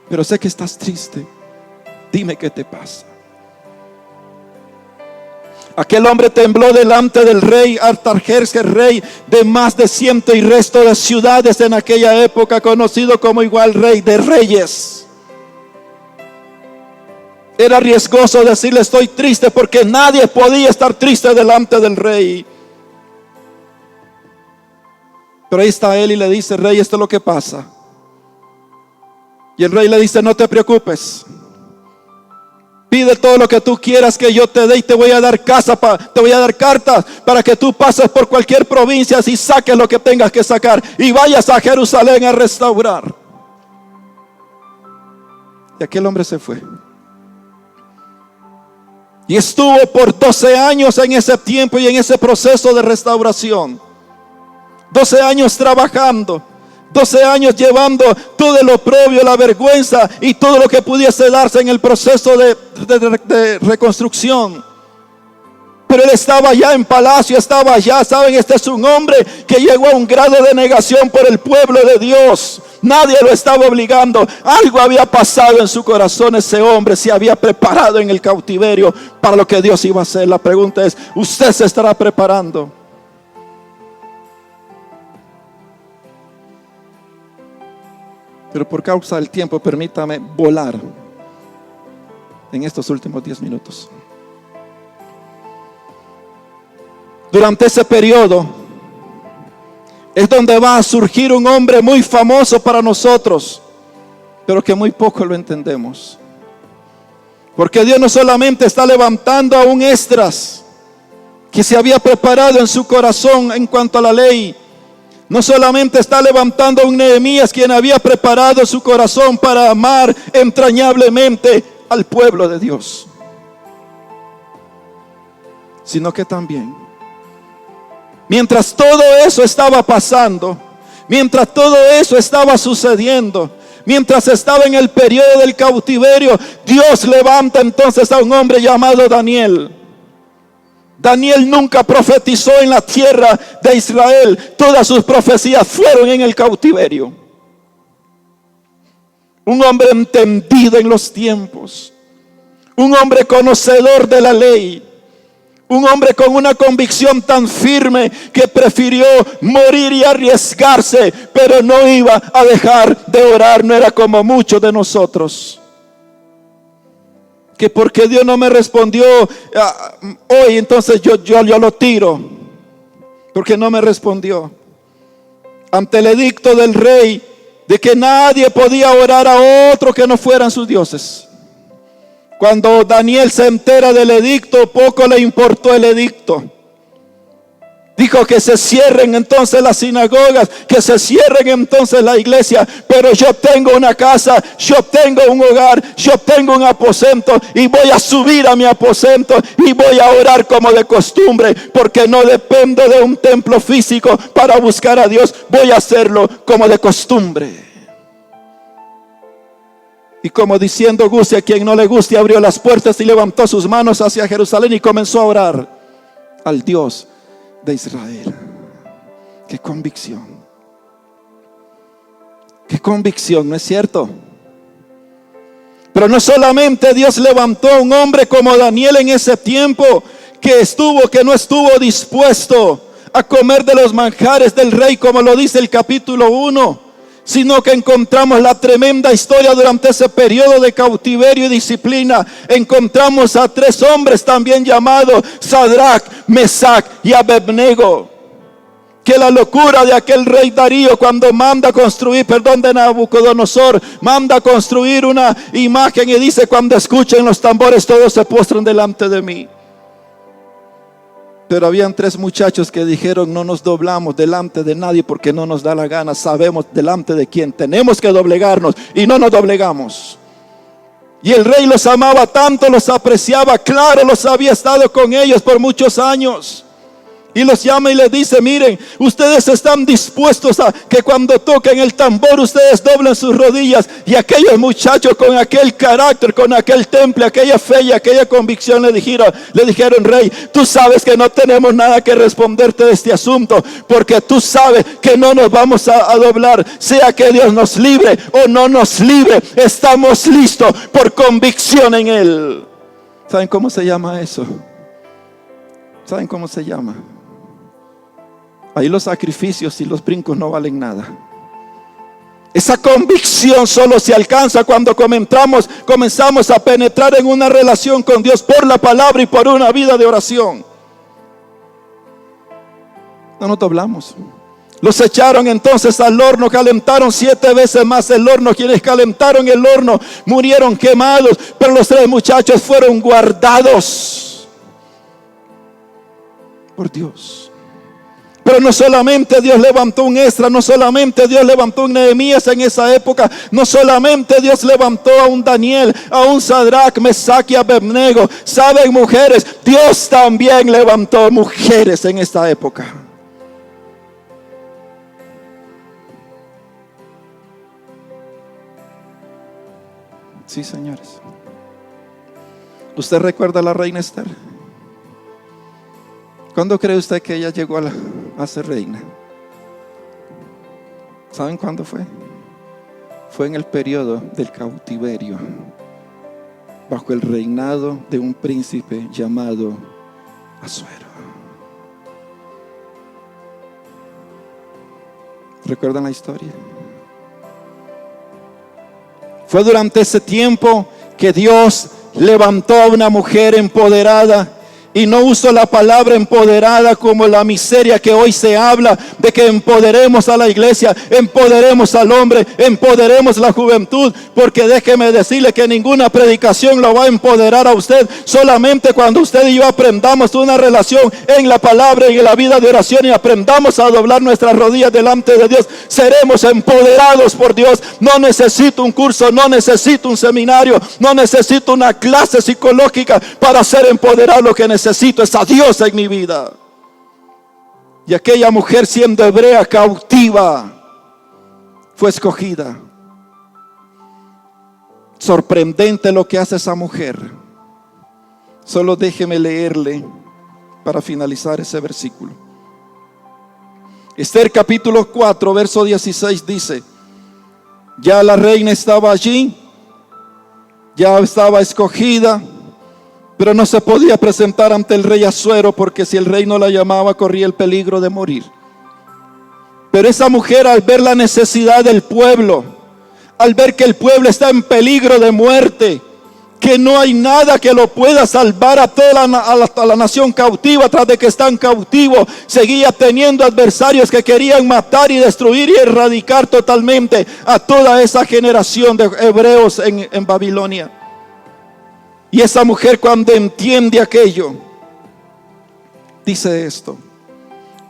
pero sé que estás triste. Dime qué te pasa. Aquel hombre tembló delante del rey Artajerjes, rey de más de 100 y resto de ciudades en aquella época, conocido como igual rey de reyes. Era riesgoso decirle: estoy triste, porque nadie podía estar triste delante del rey. Pero ahí está él y le dice: rey, esto es lo que pasa. Y el rey le dice: no te preocupes. Pide todo lo que tú quieras que yo te dé, y te voy a dar te voy a dar cartas para que tú pases por cualquier provincia y saques lo que tengas que sacar y vayas a Jerusalén a restaurar. Y aquel hombre se fue. Y estuvo por 12 años en ese tiempo y en ese proceso de restauración. 12 años trabajando. 12 años llevando todo el oprobio, la vergüenza y todo lo que pudiese darse en el proceso de reconstrucción. Pero él estaba allá en palacio, estaba allá. Saben, este es un hombre que llegó a un grado de negación por el pueblo de Dios. Nadie lo estaba obligando. Algo había pasado en su corazón. Ese hombre se había preparado en el cautiverio para lo que Dios iba a hacer. La pregunta es, ¿usted se estará preparando? Pero por causa del tiempo, permítame volar en estos últimos 10 minutos. Durante ese periodo es donde va a surgir un hombre muy famoso para nosotros, pero que muy poco lo entendemos. Porque Dios no solamente está levantando a un Esdras que se había preparado en su corazón en cuanto a la ley. No solamente está levantando a un Nehemías quien había preparado su corazón para amar entrañablemente al pueblo de Dios, sino que también, mientras todo eso estaba pasando, mientras todo eso estaba sucediendo, mientras estaba en el periodo del cautiverio, Dios levanta entonces a un hombre llamado Daniel. Daniel nunca profetizó en la tierra de Israel. Todas sus profecías fueron en el cautiverio. Un hombre entendido en los tiempos. Un hombre conocedor de la ley. Un hombre con una convicción tan firme que prefirió morir y arriesgarse, pero no iba a dejar de orar. No era como muchos de nosotros, que porque Dios no me respondió hoy, entonces yo lo tiro, porque no me respondió. Ante el edicto del rey de que nadie podía orar a otro que no fueran sus dioses. Cuando Daniel se entera del edicto, poco le importó el edicto. Dijo que se cierren entonces las sinagogas, que se cierren entonces la iglesia, pero yo tengo una casa, yo tengo un hogar, yo tengo un aposento y voy a subir a mi aposento y voy a orar como de costumbre, porque no dependo de un templo físico para buscar a Dios, voy a hacerlo como de costumbre. Y como diciendo guste a quien no le guste, abrió las puertas y levantó sus manos hacia Jerusalén y comenzó a orar al Dios de Israel. Qué convicción, ¿no es cierto? Pero no solamente Dios levantó a un hombre como Daniel en ese tiempo, que no estuvo dispuesto a comer de los manjares del rey, como lo dice el capítulo 1, sino que encontramos la tremenda historia durante ese periodo de cautiverio y disciplina. Encontramos a 3 hombres también llamados Sadrach, Mesach y Abednego, que la locura de aquel rey Darío cuando manda construir, de Nabucodonosor, manda construir una imagen y dice: cuando escuchen los tambores todos se postran delante de mí. Pero habían 3 muchachos que dijeron: no nos doblamos delante de nadie porque no nos da la gana. Sabemos delante de quién tenemos que doblegarnos y no nos doblegamos. Y el rey los amaba tanto, los apreciaba, claro, los había estado con ellos por muchos años. Y los llama y les dice: miren, ustedes están dispuestos a que cuando toquen el tambor ustedes doblen sus rodillas. Y aquellos muchachos con aquel carácter, con aquel temple, aquella fe y aquella convicción le dijeron: rey, tú sabes que no tenemos nada que responderte de este asunto, porque tú sabes que no nos vamos a doblar, sea que Dios nos libre o no nos libre, estamos listos por convicción en Él. ¿Saben cómo se llama eso? ¿Saben cómo se llama? Ahí los sacrificios y los brincos no valen nada. Esa convicción solo se alcanza cuando comenzamos a penetrar en una relación con Dios por la palabra y por una vida de oración. No nos doblamos. Los echaron entonces al horno, calentaron 7 veces más el horno. Quienes calentaron el horno murieron quemados, pero los 3 muchachos fueron guardados por Dios. Pero no solamente Dios levantó un Esdras, no solamente Dios levantó un Nehemías en esa época, no solamente Dios levantó a un Daniel, a un Sadrach, Mesach y Abednego. Saben, mujeres, Dios también levantó mujeres en esta época. Sí, señores. ¿Usted recuerda a la reina Esther? ¿Cuándo cree usted que ella llegó a ser reina? ¿Saben cuándo fue? Fue en el periodo del cautiverio, bajo el reinado de un príncipe llamado Asuero. ¿Recuerdan la historia? Fue durante ese tiempo que Dios levantó a una mujer empoderada. Y no uso la palabra empoderada como la miseria que hoy se habla, de que empoderemos a la iglesia, empoderemos al hombre, empoderemos la juventud, porque déjeme decirle que ninguna predicación lo va a empoderar a usted. Solamente cuando usted y yo aprendamos una relación en la palabra y en la vida de oración y aprendamos a doblar nuestras rodillas delante de Dios, seremos empoderados por Dios. No necesito un curso, no necesito un seminario, no necesito una clase psicológica para ser empoderado. Lo que necesito es a Dios en mi vida. Y aquella mujer, siendo hebrea, cautiva, fue escogida. Sorprendente lo que hace esa mujer. Solo déjeme leerle para finalizar ese versículo. Esther capítulo 4 verso 16 dice: ya la reina estaba allí, ya estaba escogida, pero no se podía presentar ante el rey Asuero, porque si el rey no la llamaba, corría el peligro de morir. Pero esa mujer, al ver la necesidad del pueblo, al ver que el pueblo está en peligro de muerte, que no hay nada que lo pueda salvar a toda la nación cautiva, tras de que están cautivos, seguía teniendo adversarios que querían matar y destruir y erradicar totalmente a toda esa generación de hebreos en Babilonia. Y esa mujer, cuando entiende aquello, dice esto: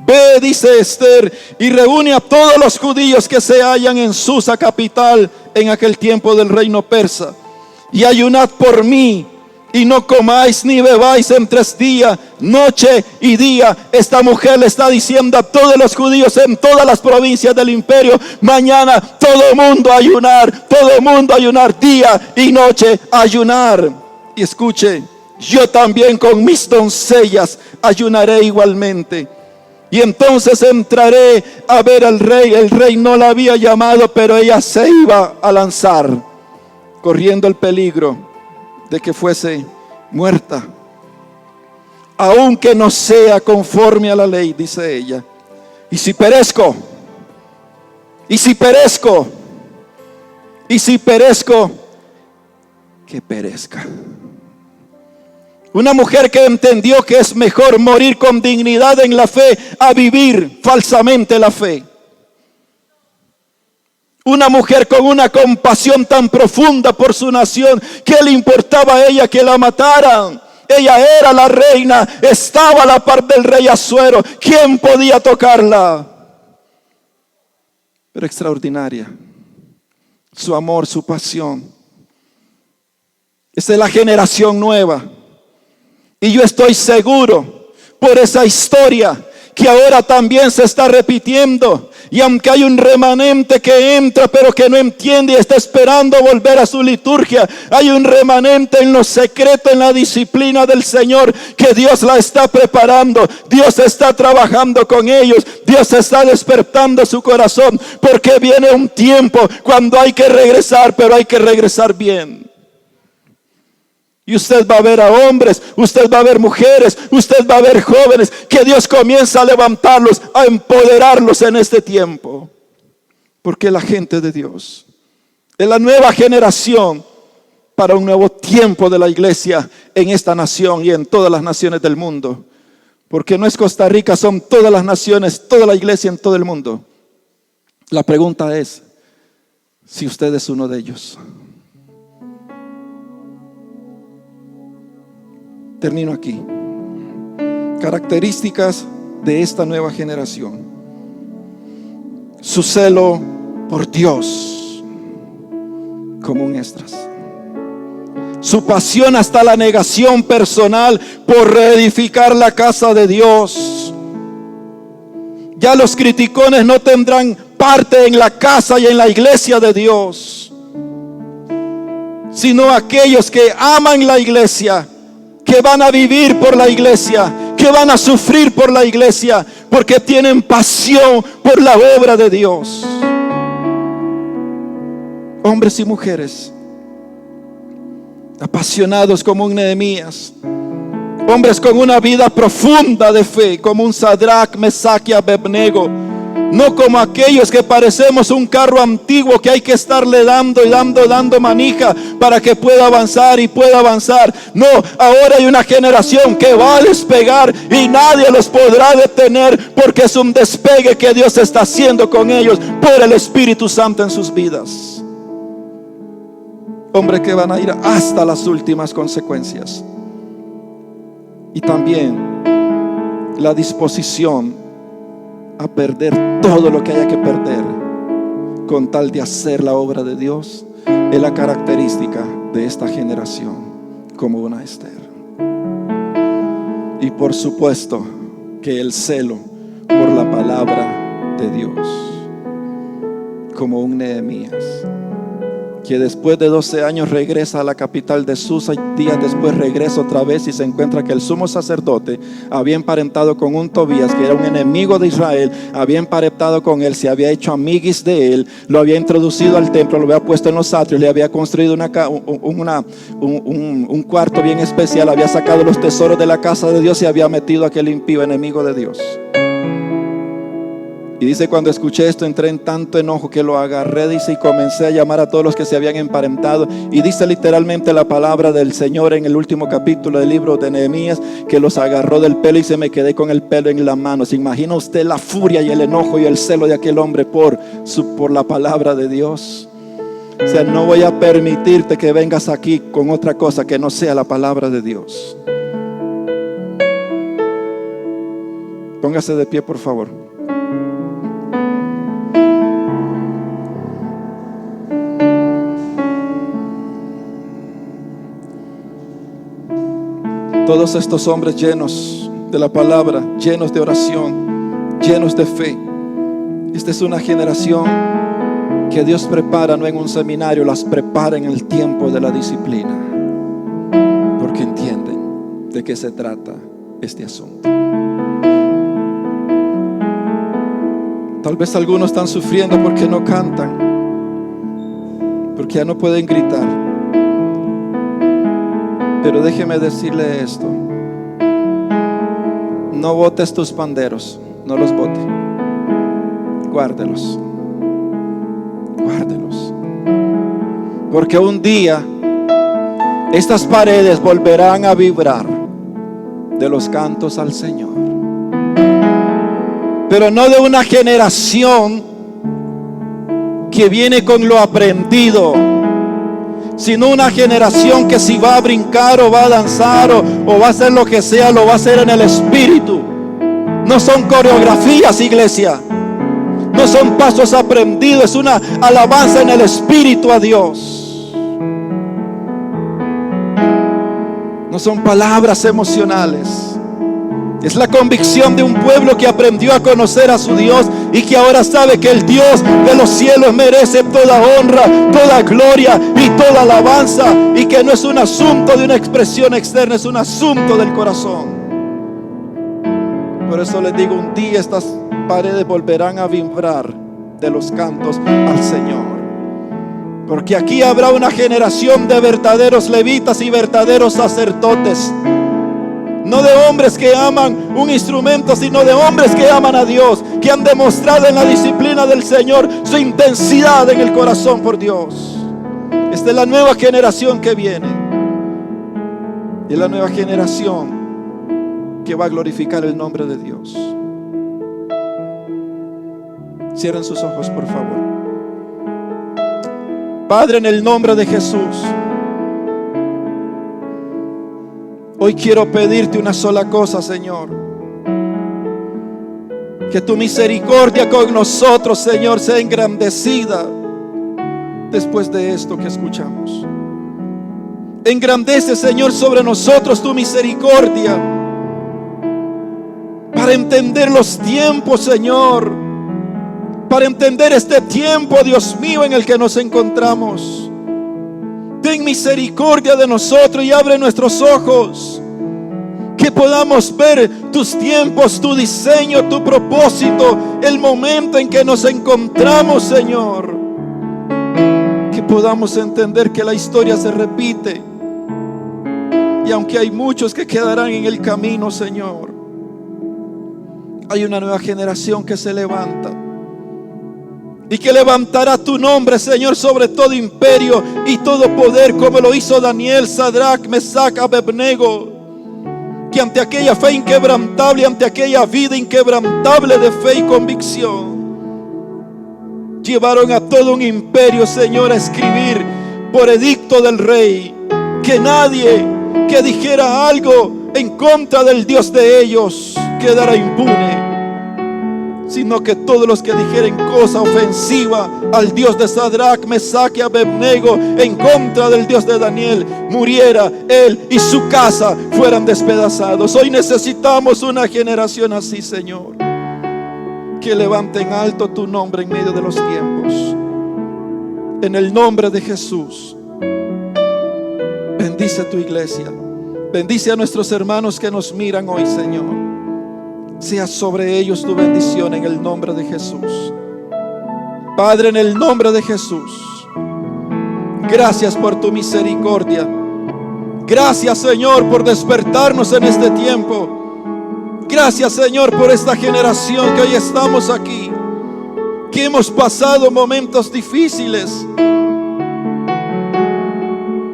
ve, dice Esther, y reúne a todos los judíos que se hallan en Susa, capital en aquel tiempo del reino persa, y ayunad por mí, y no comáis ni bebáis en 3 días, noche y día. Esta mujer le está diciendo a todos los judíos en todas las provincias del imperio: mañana todo mundo ayunar, todo mundo ayunar, día y noche ayunar. Y escuche, yo también con mis doncellas ayunaré igualmente. Y entonces entraré a ver al rey. El rey no la había llamado, pero ella se iba a lanzar, corriendo el peligro de que fuese muerta. Aunque no sea conforme a la ley, dice ella. Y si perezco, que perezca. Una mujer que entendió que es mejor morir con dignidad en la fe a vivir falsamente la fe. Una mujer con una compasión tan profunda por su nación, que le importaba a ella que la mataran. Ella era la reina, estaba a la par del rey Asuero. ¿Quién podía tocarla? Pero extraordinaria su amor, su pasión. Esta es la generación nueva. Y yo estoy seguro, por esa historia, que ahora también se está repitiendo. Y aunque hay un remanente que entra, pero que no entiende y está esperando volver a su liturgia, hay un remanente en lo secreto, en la disciplina del Señor, que Dios la está preparando. Dios está trabajando con ellos. Dios está despertando su corazón, porque viene un tiempo cuando hay que regresar, pero hay que regresar bien. Y usted va a ver a hombres, usted va a ver mujeres, usted va a ver jóvenes, que Dios comienza a levantarlos, a empoderarlos en este tiempo. Porque la gente de Dios es la nueva generación para un nuevo tiempo de la iglesia en esta nación y en todas las naciones del mundo. Porque no es Costa Rica, son todas las naciones, toda la iglesia en todo el mundo. La pregunta es si usted es uno de ellos. Termino aquí. Características de esta nueva generación: su celo por Dios como un estras, su pasión hasta la negación personal por reedificar la casa de Dios. Ya los criticones no tendrán parte en la casa y en la iglesia de Dios, sino aquellos que aman la iglesia, que van a vivir por la iglesia, que van a sufrir por la iglesia, porque tienen pasión por la obra de Dios. Hombres y mujeres apasionados como un Nehemías, hombres con una vida profunda de fe, como un Sadrach, Mesach y Abednego. No como aquellos que parecemos un carro antiguo que hay que estarle dando manija para que pueda avanzar y pueda avanzar. No, ahora hay una generación que va a despegar y nadie los podrá detener, porque es un despegue que Dios está haciendo con ellos por el Espíritu Santo en sus vidas. Hombres que van a ir hasta las últimas consecuencias. Y también la disposición a perder todo lo que haya que perder con tal de hacer la obra de Dios, es la característica de esta generación, como una Esther. Y por supuesto que el celo por la palabra de Dios, como un Nehemías, que después de 12 años regresa a la capital de Susa, y días después regresa otra vez y se encuentra que el sumo sacerdote había emparentado con un Tobías, que era un enemigo de Israel, había emparentado con él, se había hecho amiguis de él, lo había introducido al templo, lo había puesto en los atrios, le había construido un cuarto bien especial, había sacado los tesoros de la casa de Dios y había metido a aquel impío enemigo de Dios. Y dice, cuando escuché esto entré en tanto enojo que lo agarré, dice, y comencé a llamar a todos los que se habían emparentado. Y dice literalmente la palabra del Señor en el último capítulo del libro de Nehemías, que los agarró del pelo y se me quedé con el pelo en la mano. ¿Se imagina usted la furia y el enojo y el celo de aquel hombre por la palabra de Dios? O sea, no voy a permitirte que vengas aquí con otra cosa que no sea la palabra de Dios. Póngase de pie, por favor. Todos estos hombres llenos de la palabra, llenos de oración, llenos de fe. Esta es una generación que Dios prepara, no en un seminario, las prepara en el tiempo de la disciplina, porque entienden de qué se trata este asunto. Tal vez algunos están sufriendo porque no cantan, porque ya no pueden gritar. Pero déjeme decirle esto: no botes tus panderos, no los bote, guárdelos, guárdelos, porque un día estas paredes volverán a vibrar de los cantos al Señor, pero no de una generación que viene con lo aprendido, sino una generación que si va a brincar o va a danzar o va a hacer lo que sea, lo va a hacer en el Espíritu. No son coreografías, iglesia, no son pasos aprendidos, es una alabanza en el Espíritu a Dios. No son palabras emocionales. Es la convicción de un pueblo que aprendió a conocer a su Dios y que ahora sabe que el Dios de los cielos merece toda honra, toda gloria y toda alabanza, y que no es un asunto de una expresión externa, es un asunto del corazón. Por eso les digo, un día estas paredes volverán a vibrar de los cantos al Señor, porque aquí habrá una generación de verdaderos levitas y verdaderos sacerdotes. No de hombres que aman un instrumento, sino de hombres que aman a Dios, que han demostrado en la disciplina del Señor su intensidad en el corazón por Dios. Esta es la nueva generación que viene, y la nueva generación que va a glorificar el nombre de Dios. Cierren sus ojos, por favor. Padre, en el nombre de Jesús, hoy quiero pedirte una sola cosa, Señor: que tu misericordia con nosotros, Señor, sea engrandecida después de esto que escuchamos. Engrandece, Señor, sobre nosotros tu misericordia para entender los tiempos, Señor, para entender este tiempo, Dios mío, en el que nos encontramos. Ten misericordia de nosotros y abre nuestros ojos, Que podamos ver tus tiempos, tu diseño, tu propósito, el momento en que nos encontramos, Señor. Que podamos entender que la historia se repite. Y aunque hay muchos que quedarán en el camino, Señor, hay una nueva generación que se levanta y que levantará tu nombre, Señor, sobre todo imperio y todo poder, como lo hizo Daniel, Sadrach, Mesach, Abednego, que ante aquella fe inquebrantable, ante aquella vida inquebrantable de fe y convicción, llevaron a todo un imperio, Señor, a escribir por edicto del rey que nadie que dijera algo en contra del Dios de ellos quedara impune, sino que todos los que dijeren cosa ofensiva al Dios de Sadrach, Mesach y Abednego, en contra del Dios de Daniel, muriera él y su casa, fueran despedazados. Hoy necesitamos una generación así, Señor, que levante en alto tu nombre en medio de los tiempos. En el nombre de Jesús, bendice tu iglesia. Bendice a nuestros hermanos que nos miran hoy, Señor. Sea sobre ellos tu bendición en el nombre de Jesús. Padre, en el nombre de Jesús, gracias por tu misericordia. Gracias, Señor, por despertarnos en este tiempo. Gracias, Señor, por esta generación que hoy estamos aquí, que hemos pasado momentos difíciles,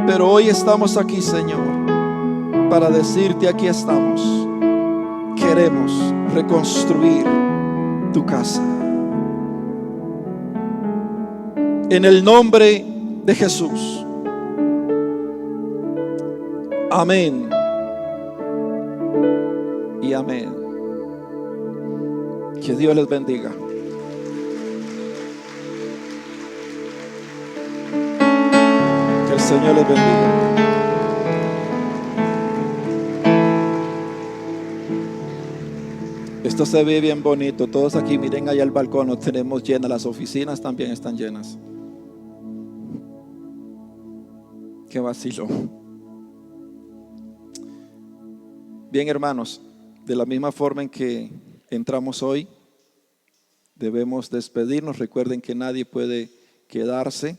pero hoy estamos aquí, Señor, para decirte: aquí estamos. Queremos reconstruir tu casa. En el nombre de Jesús. Amén y amén. Que Dios les bendiga. Que el Señor les bendiga. Esto se ve bien bonito. Todos aquí miren allá al balcón, lo tenemos llenas. Las oficinas también están llenas. Qué vacilo. Bien, hermanos, de la misma forma en que entramos hoy, debemos despedirnos. Recuerden que nadie puede quedarse.